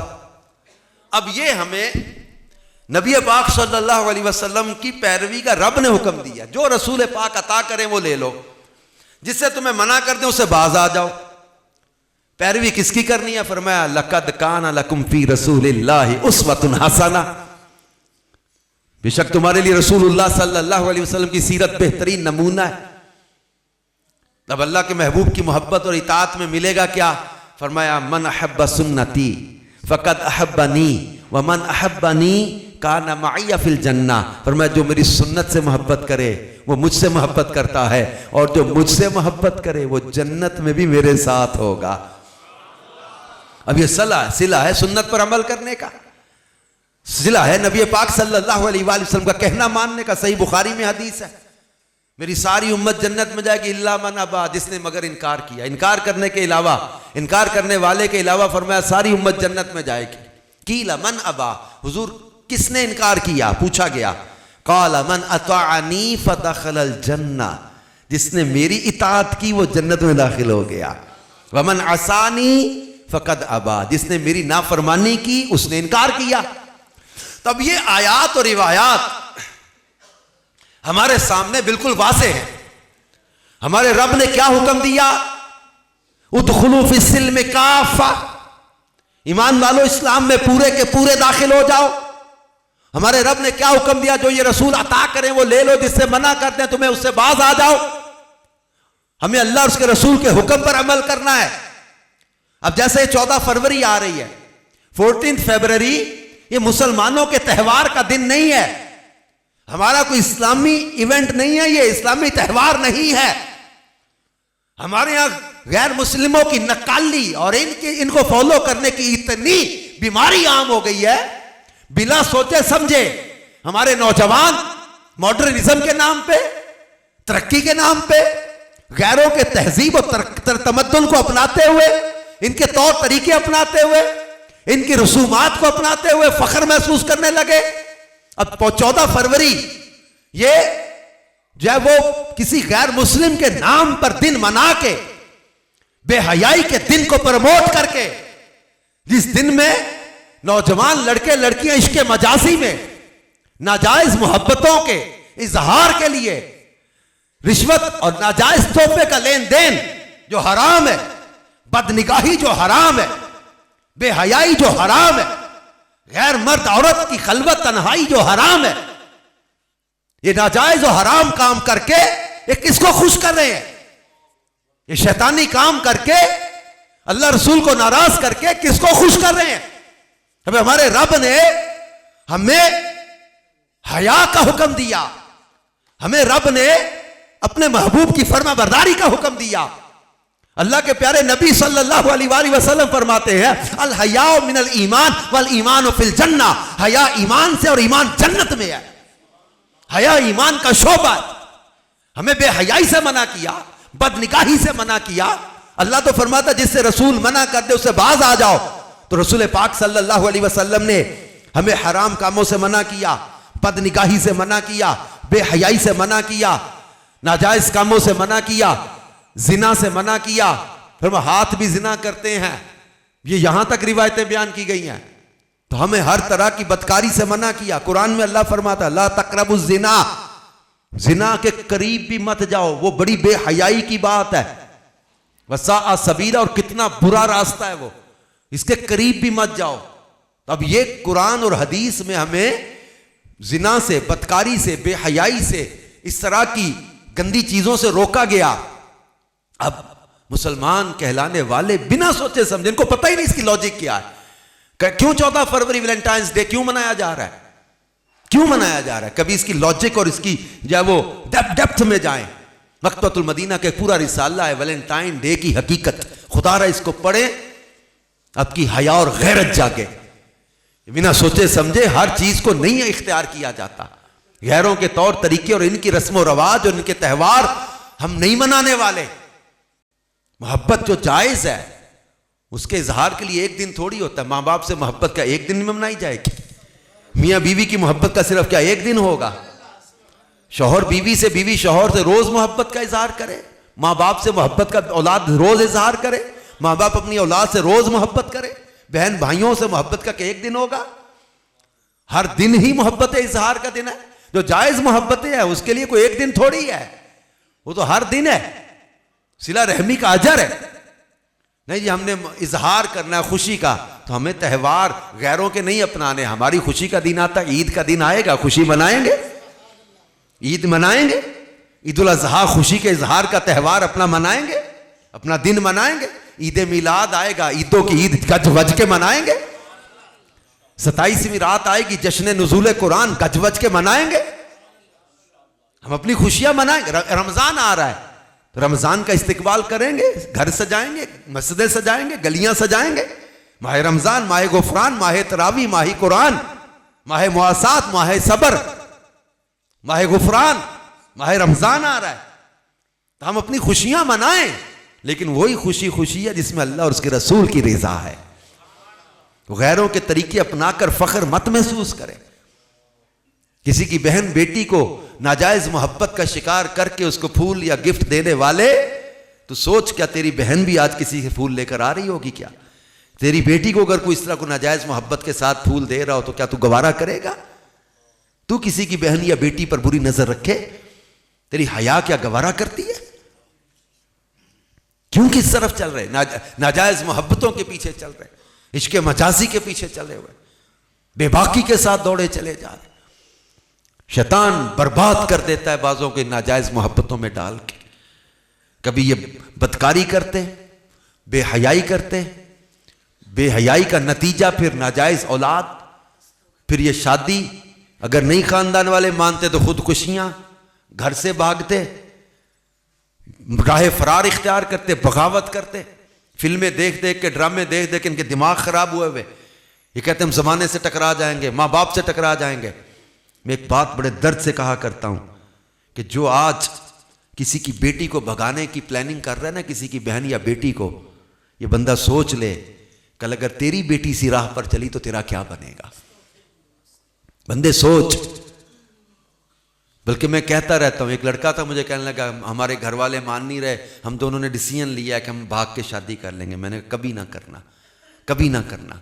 [SPEAKER 1] اب یہ ہمیں نبی پاک صلی اللہ علیہ وسلم کی پیروی کا رب نے حکم دیا، جو رسول پاک عطا کریں وہ لے لو، جس سے تمہیں منع کر دیں اس سے باز آ جاؤ۔ پیروی کس کی کرنی ہے؟ فرمایا لَقَدْ كَانَ لَكُمْ فِي رَسُولِ اللَّهِ أُسْوَةٌ حَسَنَةٌ، بے شک تمہارے لیے رسول اللہ صلی اللہ علیہ وسلم کی سیرت بہترین نمونہ ہے۔ اب اللہ کے محبوب کی محبت اور اطاعت میں ملے گا کیا؟ فرمایا من احب سنتی فقد احبنی ومن احبنی کان معی فی الجنہ، فرمایا جو میری سنت سے محبت کرے وہ مجھ سے محبت کرتا ہے، اور جو مجھ سے محبت کرے وہ جنت میں بھی میرے ساتھ ہوگا۔ اب یہ صلہ ہے سنت پر عمل کرنے کا، صلہ ہے نبی پاک صلی اللہ علیہ وآلہ وسلم کا کہنا ماننے کا۔ صحیح بخاری میں حدیث ہے میری ساری امت جنت میں جائے گی الا من ابا، جس نے مگر انکار کیا۔ انکار کرنے کے علاوہ، انکار کرنے والے کے علاوہ فرمایا ساری امت جنت میں جائے گی۔ قیل من ابا، حضور کس نے انکار کیا؟ پوچھا گیا، قال من اطاعنی فدخل الجنہ، جس نے میری اطاعت کی وہ جنت میں داخل ہو گیا۔ ومن عصانی فقد ابا، جس نے میری نافرمانی کی اس نے انکار کیا۔ تب یہ آیات اور روایات ہمارے سامنے بالکل واضح ہے۔ ہمارے رب نے کیا حکم دیا؟ ادخلوا فی السلم کافہ، ایمان والو اسلام میں پورے کے پورے داخل ہو جاؤ۔ ہمارے رب نے کیا حکم دیا؟ جو یہ رسول عطا کریں وہ لے لو، جس سے منع کرتے ہیں تمہیں اس سے باز آ جاؤ۔ ہمیں اللہ اور اس کے رسول کے حکم پر عمل کرنا ہے۔ اب جیسے 14 فروری آ رہی ہے، 14 فیبرری، یہ مسلمانوں کے تہوار کا دن نہیں ہے، ہمارا کوئی اسلامی ایونٹ نہیں ہے، یہ اسلامی تہوار نہیں ہے۔ ہمارے یہاں غیر مسلموں کی نقالی اور ان کو فالو کرنے کی اتنی بیماری عام ہو گئی ہے، بلا سوچے سمجھے ہمارے نوجوان ماڈرنزم کے نام پہ، ترقی کے نام پہ، غیروں کے تہذیب اور تمدن کو اپناتے ہوئے، ان کے طور طریقے اپناتے ہوئے، ان کی رسومات کو اپناتے ہوئے فخر محسوس کرنے لگے۔ اب 14 فروری یہ جو ہے وہ کسی غیر مسلم کے نام پر دن منا کے، بے حیائی کے دن کو پروموٹ کر کے، جس دن میں نوجوان لڑکے لڑکیاں عشق مجازی میں ناجائز محبتوں کے اظہار کے لیے رشوت اور ناجائز تحفے کا لین دین جو حرام ہے، بدنگاہی جو حرام ہے، بے حیائی جو حرام ہے، غیر مرد عورت کی خلوت تنہائی جو حرام ہے، یہ ناجائز و حرام کام کر کے یہ کس کو خوش کر رہے ہیں؟ یہ شیطانی کام کر کے، اللہ رسول کو ناراض کر کے کس کو خوش کر رہے ہیں؟ اب ہمارے رب نے ہمیں حیا کا حکم دیا، ہمیں رب نے اپنے محبوب کی فرما برداری کا حکم دیا۔ اللہ کے پیارے نبی صلی اللہ علیہ وآلہ وسلم فرماتے ہیں الحیاء من الایمان والایمان فی الجنہ، حیا ایمان سے اور ایمان جنت میں ہے۔ حیا ایمان کا شعبہ ہے۔ ہمیں بے حیائی سے منع کیا، بد نگاہی سے منع کیا۔ اللہ تو فرماتا جس سے رسول منع کر دے اس سے باز آ جاؤ۔ تو رسول پاک صلی اللہ علیہ وسلم نے ہمیں حرام کاموں سے منع کیا، بد نگاہی سے منع کیا، بے حیائی سے منع کیا، ناجائز کاموں سے منع کیا، زنا سے منع کیا، پھر وہ ہاتھ بھی زنا کرتے ہیں، یہ یہاں تک روایتیں بیان کی گئی ہیں. تو ہمیں ہر طرح کی بدکاری سے منع کیا. قرآن میں اللہ فرماتا لا تقربوا الزنا، زنا کے قریب بھی مت جاؤ، وہ بڑی بے حیائی کی بات ہے. وساء سبیلا، اور کتنا برا راستہ ہے وہ، اس کے قریب بھی مت جاؤ. اب یہ قرآن اور حدیث میں ہمیں زنا سے، بدکاری سے، بے حیائی سے، اس طرح کی گندی چیزوں سے روکا گیا. اب مسلمان کہلانے والے بنا سوچے سمجھے، ان کو پتہ ہی نہیں اس کی لاجک کیا ہے، کیوں 14 فروری ویلنٹائنس ڈے کیوں منایا جا رہا ہے، کیوں منایا جا رہا ہے. کبھی اس کی لاجک اور اس کی جو ہے وہ ڈیپتھ میں جائیں. مکتبۃ المدینہ کے پورا رسالہ ہے ویلنٹائن ڈے کی حقیقت. خدا رہا اس کو پڑھیں، اب کی حیا اور غیرت جاگے. بنا سوچے سمجھے ہر چیز کو نہیں اختیار کیا جاتا. غیروں کے طور طریقے اور ان کی رسم و رواج اور ان کے تہوار ہم نہیں منانے والے. محبت جو جائز ہے اس کے اظہار کے لیے ایک دن تھوڑی ہوتا ہے. ماں باپ سے محبت کا ایک دن میں منائی جائے گی؟ میاں بیوی کی محبت کا صرف کیا ایک دن ہوگا؟ شوہر بیوی سے، بیوی شوہر سے روز محبت کا اظہار کرے، ماں باپ سے محبت کا اولاد روز اظہار کرے، ماں باپ اپنی اولاد سے روز محبت کرے، بہن بھائیوں سے محبت کا کہ ایک دن ہوگا؟ ہر دن ہی محبت اظہار کا دن ہے. جو جائز محبتیں ہیں اس کے لیے کوئی ایک دن تھوڑی ہے، وہ تو ہر دن ہے. صلہ رحمی کا اجر ہے. نہیں جی ہم نے اظہار کرنا ہے خوشی کا، تو ہمیں تہوار غیروں کے نہیں اپنانے. ہماری خوشی کا دن آتا ہے، عید کا دن آئے گا، خوشی منائیں گے، عید منائیں گے. عید الاضحیٰ خوشی کے اظہار کا تہوار اپنا منائیں گے، اپنا دن منائیں گے. عید میلاد آئے گا، عیدوں کی عید گج وج کے منائیں گے. 27ویں رات آئے گی، جشن نزول قرآن گج وج کے منائیں گے. ہم اپنی خوشیاں منائیں گے. رمضان آ رہا ہے، رمضان کا استقبال کریں گے، گھر سجائیں گے، مسجدیں سجائیں گے، گلیاں سجائیں گے. ماہ رمضان، ماہ غفران، ماہ تراویح، ماہ قرآن، ماہ مواسات، ماہ صبر، ماہ غفران، ماہ رمضان آ رہا ہے. تو ہم اپنی خوشیاں منائیں، لیکن وہی خوشی ہے جس میں اللہ اور اس کے رسول کی رضا ہے. غیروں کے طریقے اپنا کر فخر مت محسوس کریں. کسی کی بہن بیٹی کو ناجائز محبت کا شکار کر کے اس کو پھول یا گفٹ دینے والے، تو سوچ کیا تیری بہن بھی آج کسی سے پھول لے کر آ رہی ہوگی؟ کیا تیری بیٹی کو اگر کوئی اس طرح کو ناجائز محبت کے ساتھ پھول دے رہا ہو تو کیا تو گوارا کرے گا؟ تو کسی کی بہن یا بیٹی پر بری نظر رکھے، تیری حیا کیا گوارا کرتی ہے؟ کیوں کس طرف چل رہے؟ ناجائز محبتوں کے پیچھے چل رہے، عشق مجازی کے پیچھے چلے ہوئے، بے باکی کے ساتھ دوڑے چلے جا رہے. شیطان برباد کر دیتا ہے بعضوں کے ناجائز محبتوں میں ڈال کے. کبھی یہ بدکاری کرتے، بے حیائی کرتے، بے حیائی کا نتیجہ پھر ناجائز اولاد، پھر یہ شادی. اگر نہیں خاندان والے مانتے تو خودکشیاں، گھر سے بھاگتے، راہ فرار اختیار کرتے، بغاوت کرتے. فلمیں دیکھ دیکھ کے، ڈرامے دیکھ دیکھ کے ان کے دماغ خراب ہوئے ہوئے. یہ کہتے ہیں ہم زمانے سے ٹکرا جائیں گے، ماں باپ سے ٹکرا جائیں گے. میں ایک بات بڑے درد سے کہا کرتا ہوں کہ جو آج کسی کی بیٹی کو بھگانے کی پلاننگ کر رہا ہے نا، کسی کی بہن یا بیٹی کو، یہ بندہ سوچ لے کل اگر تیری بیٹی اسی راہ پر چلی تو تیرا کیا بنے گا. بندے سوچ. بلکہ میں کہتا رہتا ہوں، ایک لڑکا تھا مجھے کہنے لگا ہمارے گھر والے مان نہیں رہے، ہم دونوں نے ڈیسیژن لیا کہ ہم بھاگ کے شادی کر لیں گے. میں نے کہا کبھی نہ کرنا، کبھی نہ کرنا.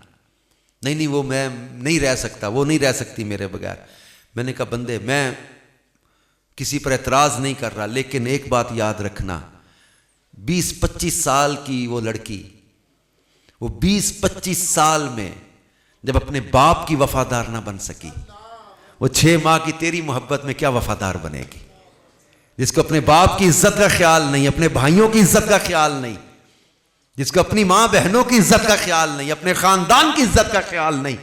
[SPEAKER 1] نہیں وہ میں نہیں رہ سکتا، وہ نہیں رہ سکتی میرے بغیر. میں نے کہا بندے میں کسی پر اعتراض نہیں کر رہا، لیکن ایک بات یاد رکھنا، 20-25 سال کی وہ لڑکی، وہ 20-25 سال میں جب اپنے باپ کی وفادار نہ بن سکی، وہ 6 ماہ کی تیری محبت میں کیا وفادار بنے گی؟ جس کو اپنے باپ کی عزت کا خیال نہیں، اپنے بھائیوں کی عزت کا خیال نہیں، جس کو اپنی ماں بہنوں کی عزت کا خیال نہیں، اپنے خاندان کی عزت کا خیال نہیں،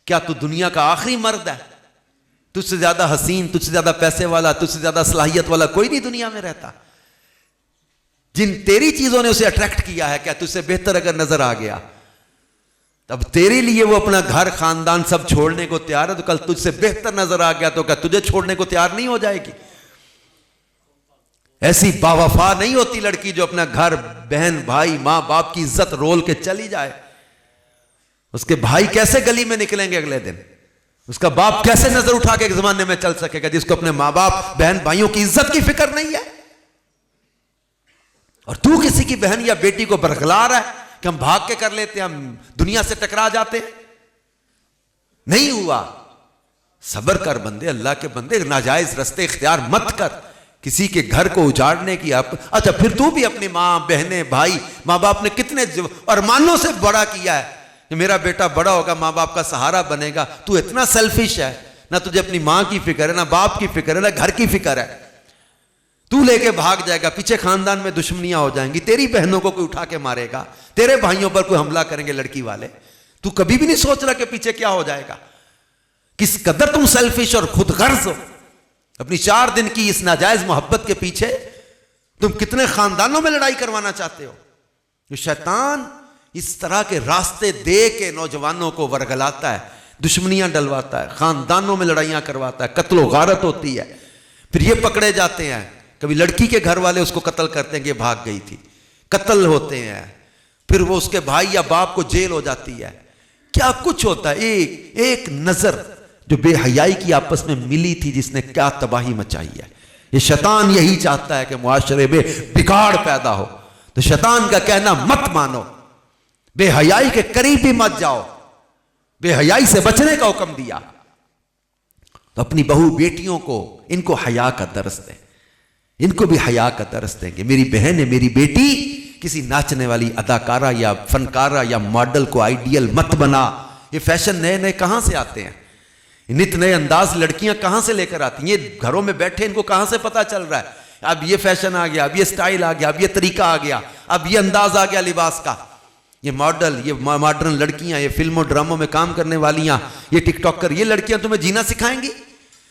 [SPEAKER 1] کیا تو دنیا کا آخری مرد ہے؟ تجھ سے زیادہ حسین، تجھ سے زیادہ پیسے والا، تجھ سے زیادہ صلاحیت والا کوئی نہیں دنیا میں رہتا. جن تیری چیزوں نے اسے اٹریکٹ کیا ہے، کیا تجھ سے بہتر اگر نظر آ گیا تب تیرے لیے وہ اپنا گھر خاندان سب چھوڑنے کو تیار ہے، تو کل تجھ سے بہتر نظر آ گیا تو کیا تجھے چھوڑنے کو تیار نہیں ہو جائے گی؟ ایسی باوفا نہیں ہوتی لڑکی جو اپنا گھر، بہن، بھائی، ماں باپ کی عزت رول کے چلی جائے. اس کے بھائی کیسے گلی میں نکلیں گے اگلے دن؟ اس کا باپ کیسے نظر اٹھا کے ایک زمانے میں چل سکے گا جس کو اپنے ماں باپ بہن بھائیوں کی عزت کی فکر نہیں ہے؟ اور تو کسی کی بہن یا بیٹی کو برگلا رہا ہے کہ ہم بھاگ کے کر لیتے ہیں، ہم دنیا سے ٹکرا جاتے ہیں. نہیں ہوا. صبر کر بندے، اللہ کے بندے، ناجائز رستے اختیار مت کر کسی کے گھر کو اجاڑنے کی. اچھا پھر تو بھی اپنی ماں بہنیں بھائی، ماں باپ نے کتنے ارمانوں سے بڑا کیا ہے کہ میرا بیٹا بڑا ہوگا ماں باپ کا سہارا بنے گا. تو اتنا سیلفش ہے، نہ تجھے اپنی ماں کی فکر ہے، نہ باپ کی فکر ہے، نہ گھر کی فکر ہے. تو لے کے بھاگ جائے گا، پیچھے خاندان میں دشمنیاں ہو جائیں گی، تیری بہنوں کو کوئی اٹھا کے مارے گا، تیرے بھائیوں پر کوئی حملہ کریں گے لڑکی والے. تو کبھی بھی نہیں سوچ رہا کہ پیچھے کیا ہو جائے گا. کس قدر تم سیلفش اور خود غرض ہو. اپنی 4 دن کی اس ناجائز محبت کے پیچھے تم کتنے خاندانوں میں لڑائی کروانا چاہتے ہو. یہ شیطان اس طرح کے راستے دے کے نوجوانوں کو ورگلاتا ہے، دشمنیاں ڈلواتا ہے، خاندانوں میں لڑائیاں کرواتا ہے، قتل و غارت ہوتی ہے. پھر یہ پکڑے جاتے ہیں، کبھی لڑکی کے گھر والے اس کو قتل کرتے ہیں کہ بھاگ گئی تھی، قتل ہوتے ہیں. پھر وہ اس کے بھائی یا باپ کو جیل ہو جاتی ہے. کیا کچھ ہوتا ہے. ایک نظر جو بے حیائی کی آپس میں ملی تھی جس نے کیا تباہی مچائی ہے. یہ شیطان یہی چاہتا ہے کہ معاشرے میں بگاڑ پیدا ہو. تو شیطان کا کہنا مت مانو، بے حیائی کے قریب بھی مت جاؤ. بے حیائی سے بچنے کا حکم دیا. تو اپنی بہو بیٹیوں کو ان کو حیا کا درس دیں، ان کو بھی حیا کا درس دیں گے. میری بہن ہے، میری بیٹی کسی ناچنے والی اداکارہ یا فنکارہ یا ماڈل کو آئیڈیل مت بنا. یہ فیشن نئے نئے کہاں سے آتے ہیں؟ نت نئے انداز لڑکیاں کہاں سے لے کر آتی ہیں؟ یہ گھروں میں بیٹھے ان کو کہاں سے پتا چل رہا ہے اب یہ فیشن آ گیا، اب یہ سٹائل آ گیا، اب یہ طریقہ آ گیا، اب یہ انداز آ گیا لباس کا. یہ ماڈل، یہ ماڈرن لڑکیاں، یہ فلموں ڈراموں میں کام کرنے والیاں، یہ ٹک ٹاکر، یہ لڑکیاں تمہیں جینا سکھائیں گی؟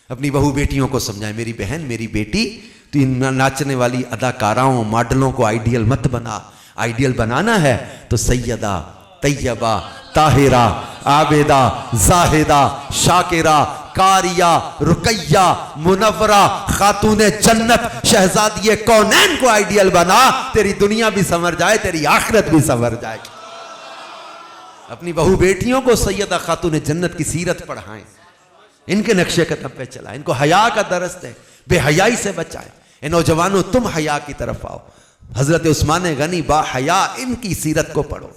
[SPEAKER 1] اپنی بہو بیٹیوں کو سمجھائیں، میری بہن میری بیٹی تو ان ناچنے والی اداکاراؤں ماڈلوں کو آئیڈیل مت بنا. آئیڈیل بنانا ہے تو سیدہ طیبہ طاہرہ عابدہ زاہدہ شاکرہ قاریہ رقیہ منورہ خاتون جنت شہزادی کونین کو آئیڈیل بنا. تیری دنیا بھی سنور جائے، تیری آخرت بھی سنور جائے. اپنی بہو بیٹیوں کو سیدہ خاتون جنت کی سیرت پڑھائیں، ان کے نقشے قدم پہ چلائیں، ان کو حیا کا درس دیں، بے حیائی سے بچائیں. اے نوجوانوں تم حیا کی طرف آؤ. حضرت عثمان غنی با حیا، ان کی سیرت کو پڑھو.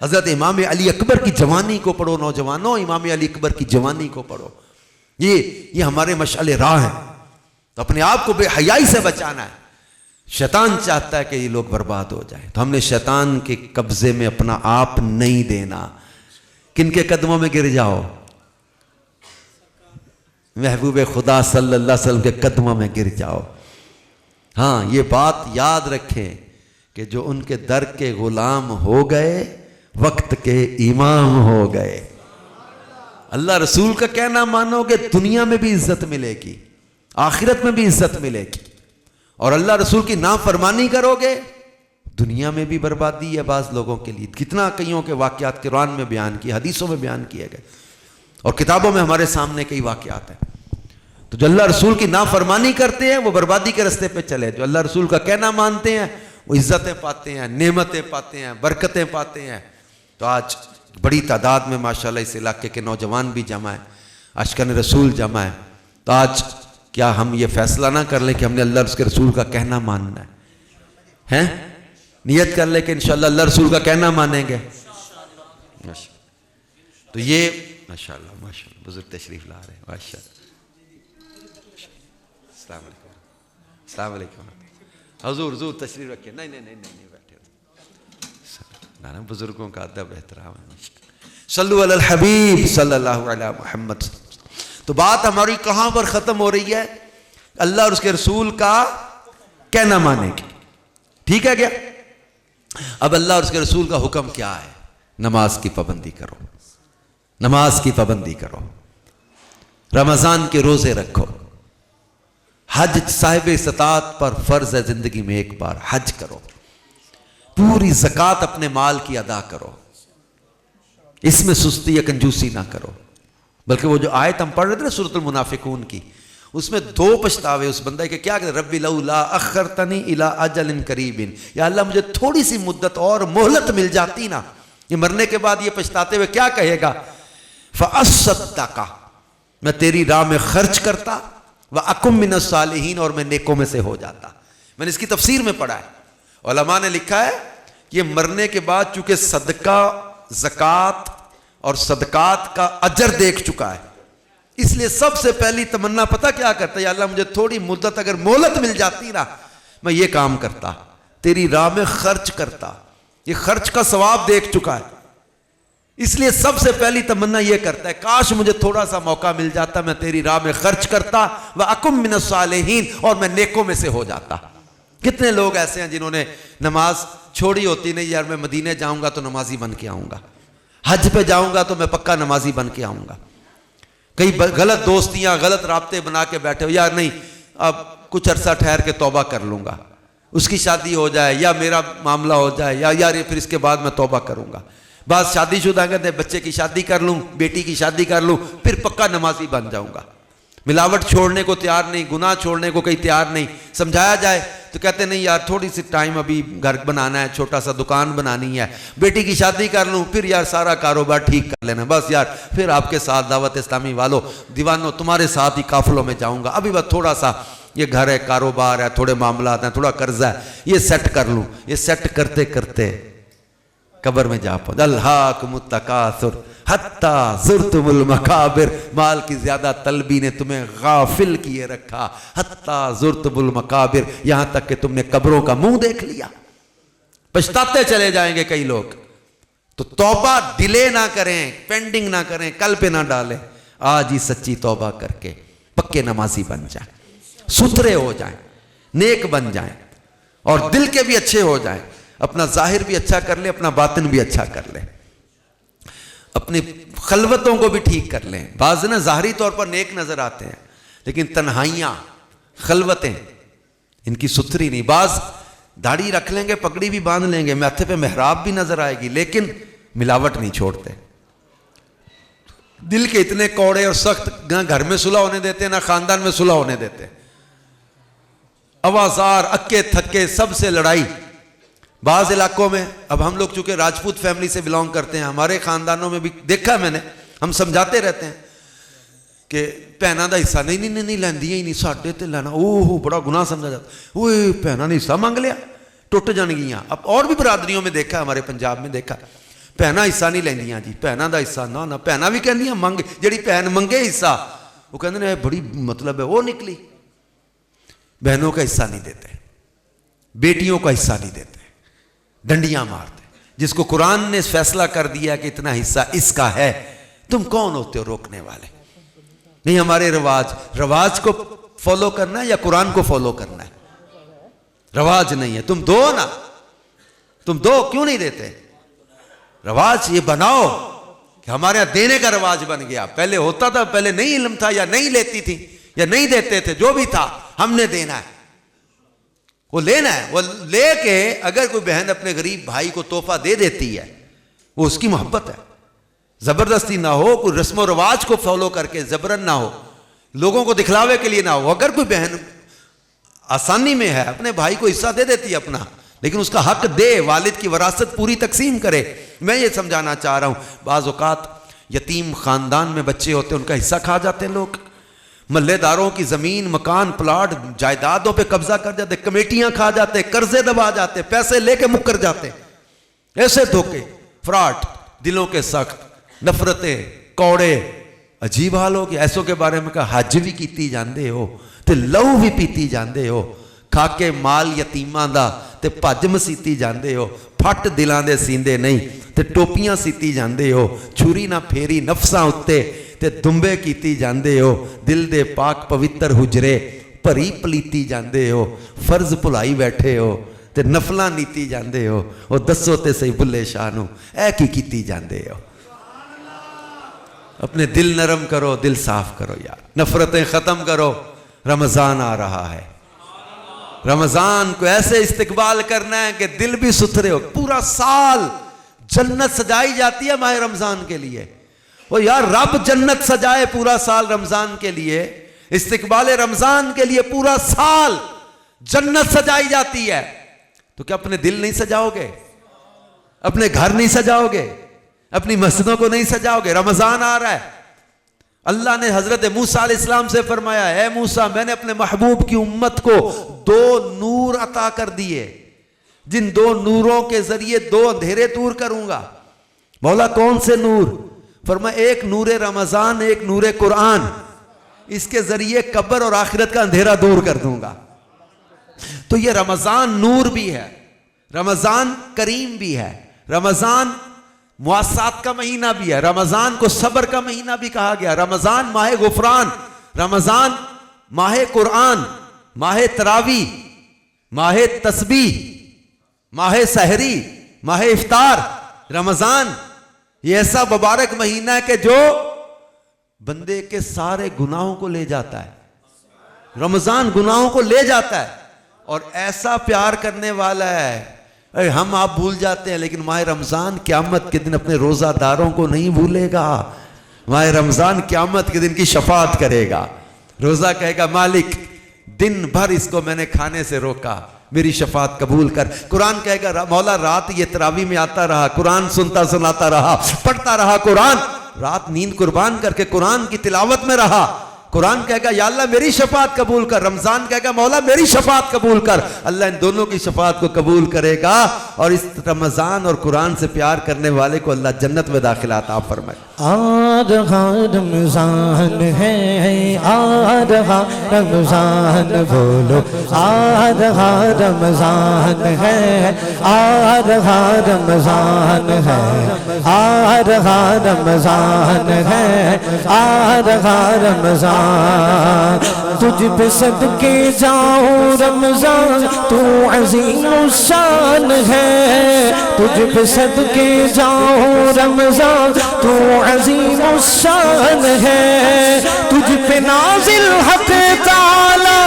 [SPEAKER 1] حضرت امام علی اکبر کی جوانی کو پڑھو. نوجوانوں امام علی اکبر کی جوانی کو پڑھو. یہ ہمارے مشعل راہ ہیں. تو اپنے آپ کو بے حیائی سے بچانا ہے. شیطان چاہتا ہے کہ یہ لوگ برباد ہو جائیں، تو ہم نے شیطان کے قبضے میں اپنا آپ نہیں دینا. کن کے قدموں میں گر جاؤ؟ محبوب خدا صلی اللہ علیہ وسلم کے قدموں میں گر جاؤ. ہاں یہ بات یاد رکھیں کہ جو ان کے در کے غلام ہو گئے وقت کے امام ہو گئے. اللہ رسول کا کہنا مانو گے دنیا میں بھی عزت ملے گی، آخرت میں بھی عزت ملے گی. اور اللہ رسول کی نافرمانی کرو گے دنیا میں بھی بربادی ہے بعض لوگوں کے لیے. کتنا کئیوں کے واقعات قرآن میں بیان کیے، حدیثوں میں بیان کیے گئے، اور کتابوں میں ہمارے سامنے کئی واقعات ہیں. تو جو اللہ رسول کی نافرمانی کرتے ہیں وہ بربادی کے راستے پہ چلے. جو اللہ رسول کا کہنا مانتے ہیں وہ عزتیں پاتے ہیں، نعمتیں پاتے ہیں، برکتیں پاتے ہیں. تو آج بڑی تعداد میں ماشاءاللہ اس علاقے کے نوجوان بھی جمع ہیں، عاشقان رسول جمع ہیں. تو آج کیا ہم یہ فیصلہ نہ کر لیں کہ ہم نے اللہ کے رسول کا کہنا ماننا ہے؟ نیت کر لیں کہ انشاءاللہ اللہ رسول کا کہنا مانیں گے. تو یہ ماشاءاللہ ماشاءاللہ بزرگ تشریف لا رہے ہیں. ماشاءاللہ. السلام علیکم. السلام علیکم. حضور تشریف رکھیں. نہیں بیٹھے نا، بزرگوں کا ادب احترام ہے. صلو علی الحبیب صلی اللہ علیہ محمد. تو بات ہماری کہاں پر ختم ہو رہی ہے؟ اللہ اور اس کے رسول کا کہنا مانے گی. ٹھیک ہے کیا؟ اب اللہ اور اس کے رسول کا حکم کیا ہے؟ نماز کی پابندی کرو، نماز کی پابندی کرو، رمضان کے روزے رکھو، حج صاحب استطاعت پر فرض ہے زندگی میں ایک بار حج کرو، پوری زکوٰۃ اپنے مال کی ادا کرو، اس میں سستی یا کنجوسی نہ کرو. بلکہ وہ جو آیت ہم پڑھ رہے تھے نا سورۃ المنافقون کی، اس میں 2 پچھتاوے اس بندے کے کیا کہتے؟ رب لولا اخرتنی الی اجل قریب، یا اللہ مجھے تھوڑی سی مدت اور مہلت مل جاتی نا یہ مرنے کے بعد یہ پچھتاتے ہوئے کیا کہے گا؟ فَأَصَّدَّقَ، میں تیری راہ میں خرچ کرتا، وَأَكُمْ مِنَ الصَّالِحِينَ، اور میں نیکوں میں سے ہو جاتا۔ میں نے اس کی تفسیر میں پڑھا ہے، علماء نے لکھا ہے کہ مرنے کے بعد چونکہ صدقہ، زکوٰۃ اور صدقات کا اجر دیکھ چکا ہے، اس لیے سب سے پہلی تمنا پتہ کیا کرتا ہے؟ یا اللہ مجھے تھوڑی مدت اگر مہلت مل جاتی نا، میں یہ کام کرتا، تیری راہ میں خرچ کرتا۔ یہ خرچ کا ثواب دیکھ چکا ہے، اس لیے سب سے پہلی تمنا یہ کرتا ہے کاش مجھے تھوڑا سا موقع مل جاتا، میں تیری راہ میں خرچ کرتا، وَأَكُمْ مِنَ الصَّالِحِينَ، اور میں نیکوں میں سے ہو جاتا۔ کتنے لوگ ایسے ہیں جنہوں نے نماز چھوڑی ہوتی، نہیں یار میں مدینے جاؤں گا تو نمازی بن کے آؤں گا، حج پہ جاؤں گا تو میں پکا نمازی بن کے آؤں گا۔ کئی غلط دوستیاں، غلط رابطے بنا کے بیٹھے ہو، یار نہیں اب کچھ عرصہ ٹھہر کے توبہ کر لوں گا، اس کی شادی ہو جائے یا میرا معاملہ ہو جائے، یا یار یہ پھر اس کے بعد میں توبہ کروں گا۔ بعض شادی شدہ کہتے ہیں بچے کی شادی کر لوں، بیٹی کی شادی کر لوں، پھر پکا نمازی بن جاؤں گا۔ ملاوٹ چھوڑنے کو تیار نہیں، گناہ چھوڑنے کو کہیں تیار نہیں، سمجھایا جائے تو کہتے نہیں یار تھوڑی سی ٹائم، ابھی گھر بنانا ہے، چھوٹا سا دکان بنانی ہے، بیٹی کی شادی کر لوں، پھر یار سارا کاروبار ٹھیک کر لینا، بس یار پھر آپ کے ساتھ دعوت اسلامی والوں دیوانوں تمہارے ساتھ ہی قافلوں میں جاؤں گا، ابھی بس تھوڑا سا یہ گھر ہے، کاروبار ہے، تھوڑے معاملات ہیں، تھوڑا قرضہ ہے، یہ سیٹ کر لوں۔ یہ سیٹ کرتے کرتے قبر میں جا پہنچ، الہاکم التکاثر حتی زرتم المقابر، مال کی زیادہ طلبی نے تمہیں غافل کیے رکھا، حتی زرتم المقابر، یہاں تک کہ تم نے قبروں کا منہ دیکھ لیا۔ پچھتاتے چلے جائیں گے کئی لوگ۔ تو توبہ ڈیلے نہ کریں، پینڈنگ نہ کریں، کل پہ نہ ڈالیں، آج ہی سچی توبہ کر کے پکے نمازی بن جائیں، ستھرے ہو جائیں، نیک بن جائیں، اور دل کے بھی اچھے ہو جائیں، اپنا ظاہر بھی اچھا کر لیں، اپنا باطن بھی اچھا کر لیں، اپنی خلوتوں کو بھی ٹھیک کر لیں۔ بعض نا ظاہری طور پر نیک نظر آتے ہیں لیکن تنہائیاں، خلوتیں ان کی ستھری نہیں۔ بعض داڑھی رکھ لیں گے، پگڑی بھی باندھ لیں گے، ماتھے پہ محراب بھی نظر آئے گی، لیکن ملاوٹ نہیں چھوڑتے۔ دل کے اتنے کوڑے اور سخت، نہ گھر میں صلح ہونے دیتے، نہ خاندان میں صلح ہونے دیتے، اوازار، اکے تھکے، سب سے لڑائی۔ بعض علاقوں میں، اب ہم لوگ چونکہ راجپوت فیملی سے بلانگ کرتے ہیں، ہمارے خاندانوں میں بھی دیکھا میں نے، ہم سمجھاتے رہتے ہیں کہ بہنوں دا حصہ نہیں لیندیاں ہی نہیں، ساڈے تے لینا اوہ بڑا گناہ سمجھا جاتا، اوہ بہنوں نے حصہ مانگ لیا ٹوٹ جان گیاں۔ اب اور بھی برادریوں میں دیکھا، ہمارے پنجاب میں دیکھا، بہناں حصہ نہیں لیندیاں جی، بہنوں دا حصہ نہ بہناں بھی کہندیاں منگ، جڑی بہن منگے حصہ وہ کہندے نے بڑی مطلب ہے وہ نکلی۔ بہنوں کا حصہ نہیں دیتے، بیٹیوں کا حصہ نہیں دیتے، ڈنڈیاں مارتے۔ جس کو قرآن نے فیصلہ کر دیا کہ اتنا حصہ اس کا ہے، تم کون ہوتے ہو روکنے والے؟ نہیں، ہمارے رواج کو فالو کرنا ہے یا قرآن کو فالو کرنا ہے؟ رواج نہیں ہے، تم دو نا، تم دو، کیوں نہیں دیتے؟ رواج یہ بناؤ کہ ہمارے یہاں دینے کا رواج بن گیا۔ پہلے ہوتا تھا، پہلے نہیں علم تھا، یا نہیں لیتی تھی یا نہیں دیتے تھے، جو بھی تھا ہم نے دینا ہے، وہ لینا ہے۔ وہ لے کے اگر کوئی بہن اپنے غریب بھائی کو تحفہ دے دیتی ہے، وہ اس کی محبت ہے، زبردستی نہ ہو، کوئی رسم و رواج کو فالو کر کے زبرن نہ ہو، لوگوں کو دکھلاوے کے لیے نہ ہو۔ اگر کوئی بہن آسانی میں ہے، اپنے بھائی کو حصہ دے دیتی ہے اپنا، لیکن اس کا حق دے، والد کی وراثت پوری تقسیم کرے۔ میں یہ سمجھانا چاہ رہا ہوں، بعض اوقات یتیم خاندان میں بچے ہوتے ہیں، ان کا حصہ کھا جاتے ہیں لوگ، محلے داروں کی زمین، مکان، پلاٹ، جائیدادوں پہ قبضہ کر جاتے، کمیٹیاں کھا جاتے، قرضے دبا جاتے، پیسے لے کے مکر جاتے۔ ایسے دھوکے، فراڈ، دلوں کے سخت، نفرتیں، کوڑے، عجیب حال ہو گیا۔ ایسوں کے بارے میں کہا حج بھی کیتی جاندے ہو تے لہو بھی پیتی جاندے ہو، کھا کے مال یتیماں دا تے پج مسیتی جاندے ہو، پھٹ دلاں دے سیندے نہیں تے ٹوپیاں سیتی جاندے ہو، چھری نہ پھیری نفساں اتے تے دمبے کیتی جاندے ہو، دل دے پاک پوتر حجرے بھری پلیتی جاندے ہو، فرض بھلائی بیٹھے ہو تے نفلاں نیتی جاندے ہو۔ او دسو تے صحیح بلے شاہ نو اے کی کیتی جاندے ہو؟ اپنے دل نرم کرو، دل صاف کرو یار، نفرتیں ختم کرو۔ رمضان آ رہا ہے، رمضان کو ایسے استقبال کرنا ہے کہ دل بھی ستھرے ہو۔ پورا سال جنت سجائی جاتی ہے ماہ رمضان کے لیے، وہ یار رب جنت سجائے پورا سال رمضان کے لیے، استقبال رمضان کے لیے پورا سال جنت سجائی جاتی ہے، تو کیا اپنے دل نہیں سجاؤ گے؟ اپنے گھر نہیں سجاؤ گے, اپنی مسجدوں کو نہیں سجاؤ گے. رمضان آ رہا ہے, اللہ نے حضرت موسیٰ علیہ السلام سے فرمایا, اے موسیٰ میں نے اپنے محبوب کی امت کو 2 نور عطا کر دیے, جن 2 نوروں کے ذریعے 2 اندھیرے دور کروں گا. مولا کون سے نور؟ فرمایا ایک نور رمضان, ایک نور قرآن, اس کے ذریعے قبر اور آخرت کا اندھیرا دور کر دوں گا. تو یہ رمضان نور بھی ہے, رمضان کریم بھی ہے, رمضان مواسات کا مہینہ بھی ہے, رمضان کو صبر کا مہینہ بھی کہا گیا, رمضان ماہ غفران, رمضان ماہ قرآن, ماہ تراوی, ماہ تسبیح, ماہ سحری, ماہ افطار. رمضان یہ ایسا مبارک مہینہ ہے کہ جو بندے کے سارے گناہوں کو لے جاتا ہے. رمضان گناہوں کو لے جاتا ہے اور ایسا پیار کرنے والا ہے. ہم آپ بھول جاتے ہیں, لیکن ماہ رمضان قیامت کے دن اپنے روزہ داروں کو نہیں بھولے گا. ماہ رمضان قیامت کے دن کی شفاعت کرے گا. روزہ کہے گا مالک دن بھر اس کو میں نے کھانے سے روکا, میری شفاعت قبول کر. قرآن کہے گا مولا رات یہ تراویح میں آتا رہا, قرآن سنتا سناتا رہا, پڑھتا رہا قرآن, رات نیند قربان کر کے قرآن کی تلاوت میں رہا. قرآن کہے گا یا اللہ میری شفاعت قبول کر. رمضان کہے گا مولا میری شفاعت قبول کر. اللہ ان دونوں کی شفاعت کو قبول کرے گا, اور اس رمضان اور قرآن سے پیار کرنے والے کو اللہ جنت میں داخلہ عطا فرمائے.
[SPEAKER 2] آ رہا رمضان ہے, آ رہا رمضان, بولو آ رہا رمضان ہے, آ رہا رمضان ہے, آ رہا رمضان ہے, آ رہا رمضان. تجھ پہ صدقے جاؤں رمضان, تو عظیم الشان ہے. تجھ پہ صدقے جاؤں رمضان, تو عظیم الشان ہے. تجھ پہ نازل حق تعالی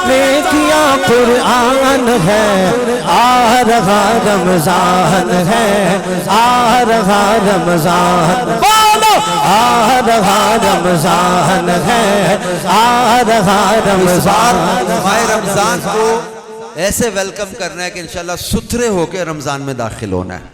[SPEAKER 2] نے کیا قرآن ہے. آ رہا رمضان ہے, آ رہا رمضان, آ رہا رمضان ہے, آ رہا رمضان.
[SPEAKER 1] ماہ رمضان کو ایسے ویلکم کرنا ہے کہ انشاءاللہ ستھرے ہو کے رمضان میں داخل ہونا ہے.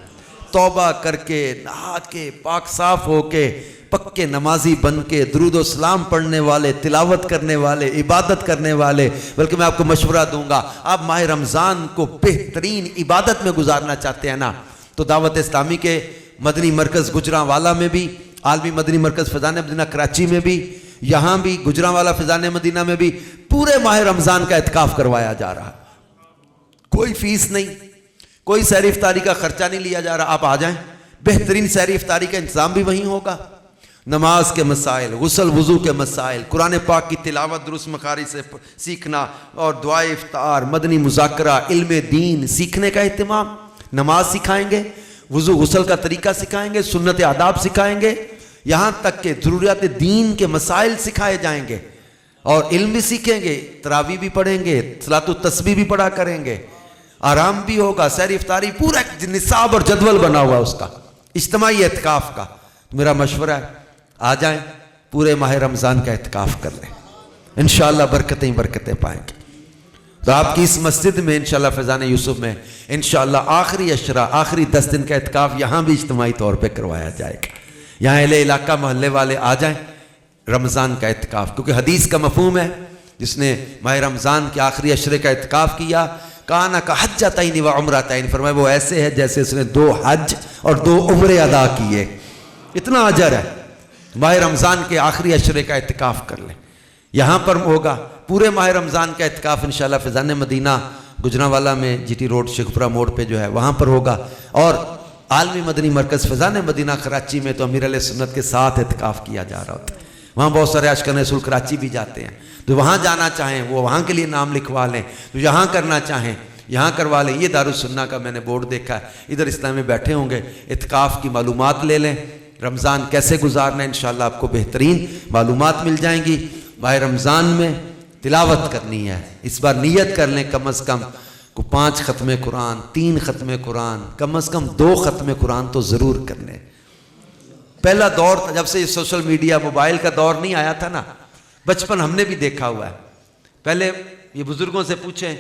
[SPEAKER 1] توبہ کر کے, نہا کے, پاک صاف ہو کے, پکے نمازی بن کے, درود و سلام پڑھنے والے, تلاوت کرنے والے, عبادت کرنے والے. بلکہ میں آپ کو مشورہ دوں گا, آپ ماہ رمضان کو بہترین عبادت میں گزارنا چاہتے ہیں نا, تو دعوت اسلامی کے مدنی مرکز گجرانوالہ میں بھی, عالمی مدنی مرکز فیضان مدینہ کراچی میں بھی, یہاں بھی گجرانوالہ فیضان مدینہ میں بھی پورے ماہ رمضان کا اعتکاف کروایا جا رہا. کوئی فیس نہیں, کوئی سحری افطاری کا خرچہ نہیں لیا جا رہا. آپ آ جائیں, بہترین سحری افطاری کا انتظام بھی وہیں ہوگا. نماز کے مسائل, غسل وضو کے مسائل, قرآن پاک کی تلاوت درست مخارج سے سیکھنا, اور دعائے افطار, مدنی مذاکرہ, علم دین سیکھنے کا اہتمام. نماز سکھائیں گے, وضو غسل کا طریقہ سکھائیں گے, سنت آداب سکھائیں گے, یہاں تک کہ ضروریات دین کے مسائل سکھائے جائیں گے, اور علم بھی سیکھیں گے, تراویح بھی پڑھیں گے, صلاۃ التسبیح بھی پڑھا کریں گے, آرام بھی ہوگا, سحری افطاری پورا نصاب اور جدول بنا ہوا اس کا, اجتماعی اعتکاف کا. تو میرا مشورہ ہے آ جائیں, پورے ماہ رمضان کا اعتکاف کر لیں, انشاءاللہ برکتیں برکتیں پائیں گے. تو آپ کی اس مسجد میں انشاءاللہ فیضان یوسف میں انشاءاللہ آخری عشرہ, آخری 10 دن کا اعتکاف یہاں بھی اجتماعی طور پہ کروایا جائے گا. یہاں اہل علاقہ محلے والے آ جائیں رمضان کا اعتکاف, کیونکہ حدیث کا مفہوم ہے جس نے ماہ رمضان کے آخری عشرے کا اعتکاف کیا, کانا کا حجتین و عمرتین, فرمایا وہ ایسے ہے جیسے اس نے 2 حج اور 2 عمرے ادا کیے. اتنا اجر ہے. ماہ رمضان کے آخری عشرے کا اعتکاف کر لیں, یہاں پر ہوگا. پورے ماہ رمضان کا اعتکاف انشاءاللہ فیضان مدینہ گجرانوالہ میں جی ٹی روڈ شیخپورہ موڑ پہ جو ہے وہاں پر ہوگا, اور عالمی مدنی مرکز فیضان مدینہ کراچی میں تو امیر علیہ سنت کے ساتھ اعتکاف کیا جا رہا ہوتا ہے. وہاں بہت سارے عاشقان رسول کراچی بھی جاتے ہیں, تو وہاں جانا چاہیں وہ وہاں کے لیے نام لکھوا لیں, تو یہاں کرنا چاہیں یہاں کروا لیں. یہ دارالسنہ کا میں نے بورڈ دیکھا ہے, ادھر اسلامی بیٹھے ہوں گے, اعتکاف کی معلومات لے لیں, رمضان کیسے گزارنا ہے انشاءاللہ آپ کو بہترین معلومات مل جائیں گی. ماہ رمضان میں تلاوت کرنی ہے, اس بار نیت کر لیں کم از کم کو 5 ختم قرآن, 3 ختم قرآن, کم از کم 2 ختم قرآن تو ضرور کرنے. پہلا دور تھا جب سے یہ سوشل میڈیا موبائل کا دور نہیں آیا تھا نا, بچپن ہم نے بھی دیکھا ہوا ہے. پہلے یہ بزرگوں سے پوچھیں,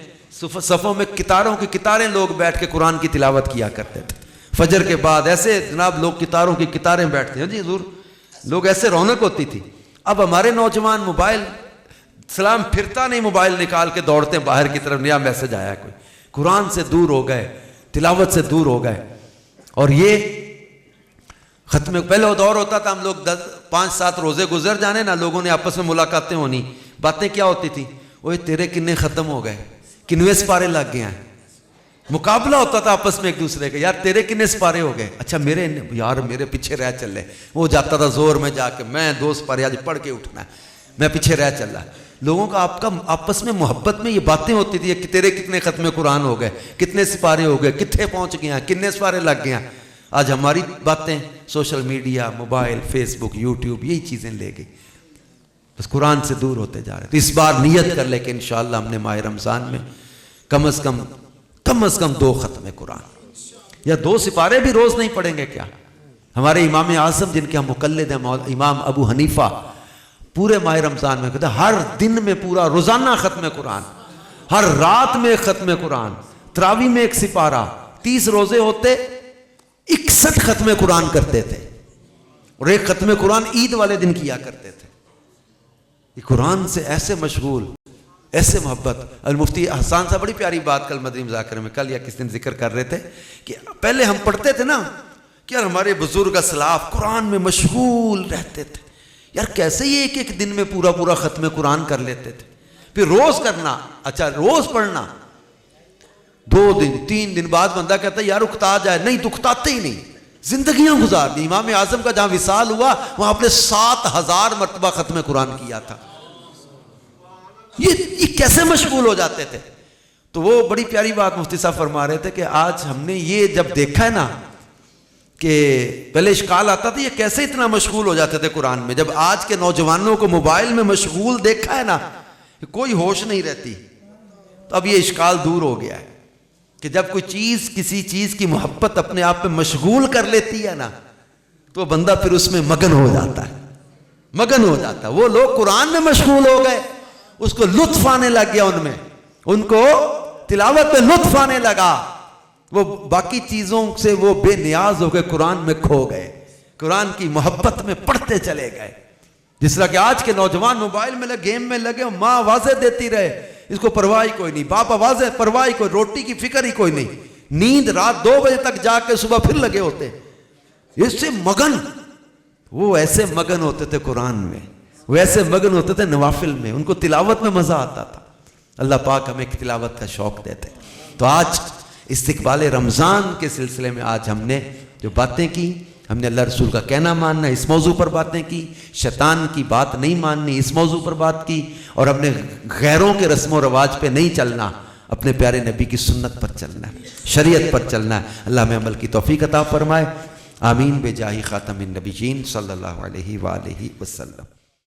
[SPEAKER 1] صفوں میں کتاروں کی کتاریں لوگ بیٹھ کے قرآن کی تلاوت کیا کرتے تھے. فجر کے بعد ایسے جناب لوگ کتاروں کی کتاریں بیٹھتے ہیں جی حضور، لوگ ایسے رونق ہوتی تھی. اب ہمارے نوجوان موبائل سلام پھرتا نہیں، موبائل نکال کے دوڑتے ہیں باہر کی طرف، نیا میسج آیا کوئی. قرآن سے دور ہو گئے، تلاوت سے دور ہو گئے. اور یہ ختم پہلے وہ دور ہوتا تھا، ہم لوگ 5-7 روزے گزر جانے نا، لوگوں نے آپس میں ملاقاتیں ہونی. باتیں کیا ہوتی تھی؟ وہ تیرے کنے ختم ہو گئے، کنویں سپارے لگ گئے ہیں. مقابلہ ہوتا تھا آپس میں ایک دوسرے کا، یار تیرے کنے سپارے ہو گئے، اچھا میرے یار میرے پیچھے رہ چل رہے. وہ جاتا تھا زور میں جا کے، میں 2 سپارے آج پڑھ کے اٹھنا ہے، میں پیچھے رہ چل رہا. لوگوں کا آپ کا آپس میں محبت میں یہ باتیں ہوتی تھی کہ تیرے کتنے ختم قرآن ہو گئے، کتنے سپارے ہو گئے، کتنے پہنچ گئے ہیں، کتنے سپارے لگ گئے ہیں. آج ہماری باتیں سوشل میڈیا، موبائل، فیس بک، یوٹیوب، یہی چیزیں لے گئی، بس قرآن سے دور ہوتے جا رہے. تو اس بار نیت کر لے کہ انشاءاللہ ہم نے ماہ رمضان میں کم از کم 2 ختم قرآن یا 2 سپارے بھی روز نہیں پڑھیں گے کیا؟ ہمارے امام اعظم جن کے ہم مقلد ہیں امام ابو حنیفہ، پورے ماہ رمضان میں کہتے ہیں ہر دن میں پورا روزانہ ختم قرآن، ہر رات میں ختم قرآن، تراویح میں 1 سپارہ، 30 روزے ہوتے 61 ختم قرآن کرتے تھے. اور 1 ختم قرآن عید والے دن کیا کرتے تھے. یہ قرآن سے ایسے مشغول، ایسے محبت. المفتی احسان صاحب بڑی پیاری بات کل مدنی مذاکرے میں کل یا کس دن ذکر کر رہے تھے کہ پہلے ہم پڑھتے تھے نا کہ یار ہمارے بزرگ اسلاف قرآن میں مشغول رہتے تھے، یار کیسے یہ ایک دن میں پورا ختم قرآن کر لیتے تھے. پھر روز کرنا، اچھا روز پڑھنا، 2 دن 3 دن بعد بندہ کہتا ہے یار اکتا جائے، نہیں تو اکتاتے ہی نہیں، زندگیاں گزار دی. امام اعظم کا جہاں وصال ہوا وہاں آپ نے 7000 مرتبہ ختم قرآن کیا تھا. یہ کیسے مشغول ہو جاتے تھے. تو وہ بڑی پیاری بات مفتی صاحب فرما رہے تھے کہ آج ہم نے یہ جب دیکھا ہے نا کہ پہلے اشکال آتا تھا یہ کیسے اتنا مشغول ہو جاتے تھے قرآن میں، جب آج کے نوجوانوں کو موبائل میں مشغول دیکھا ہے نا کہ کوئی ہوش نہیں رہتی، تو اب یہ اشکال دور ہو گیا ہے کہ جب کوئی چیز کسی چیز کی محبت اپنے آپ پہ مشغول کر لیتی ہے نا تو بندہ پھر اس میں مگن ہو جاتا ہے، مگن ہو جاتا ہے. وہ لوگ قرآن میں مشغول ہو گئے، اس کو لطف آنے لگ گیا، ان میں ان کو تلاوت پہ لطف آنے لگا، وہ باقی چیزوں سے وہ بے نیاز ہو گئے، قرآن میں کھو گئے، قرآن کی محبت میں پڑھتے چلے گئے. جس طرح کہ آج کے نوجوان موبائل میں لگے، گیم میں لگے، ماں آوازیں دیتی رہے، اس کو پرواہ کوئی نہیں، باپ آوازیں پرواہ کوئی، روٹی کی فکر ہی کوئی نہیں، نیند رات 2 بجے تک جا کے صبح پھر لگے ہوتے، اس سے مگن. وہ ایسے مگن ہوتے تھے قرآن میں، وہ ایسے مگن ہوتے تھے نوافل میں، ان کو تلاوت میں مزہ آتا تھا. اللہ پاک ہمیں تلاوت کا شوق دیتے. تو آج استقبال رمضان کے سلسلے میں آج ہم نے جو باتیں کی، ہم نے اللہ رسول کا کہنا ماننا، اس موضوع پر باتیں کی، شیطان کی بات نہیں ماننی، اس موضوع پر بات کی، اور ہم نے غیروں کے رسم و رواج پہ نہیں چلنا، اپنے پیارے نبی کی سنت پر چلنا ہے، شریعت پر چلنا ہے. اللہ ہمیں عمل کی توفیق عطا فرمائے. آمین بجاہ خاتم النبیین صلی اللہ علیہ وآلہ وسلم.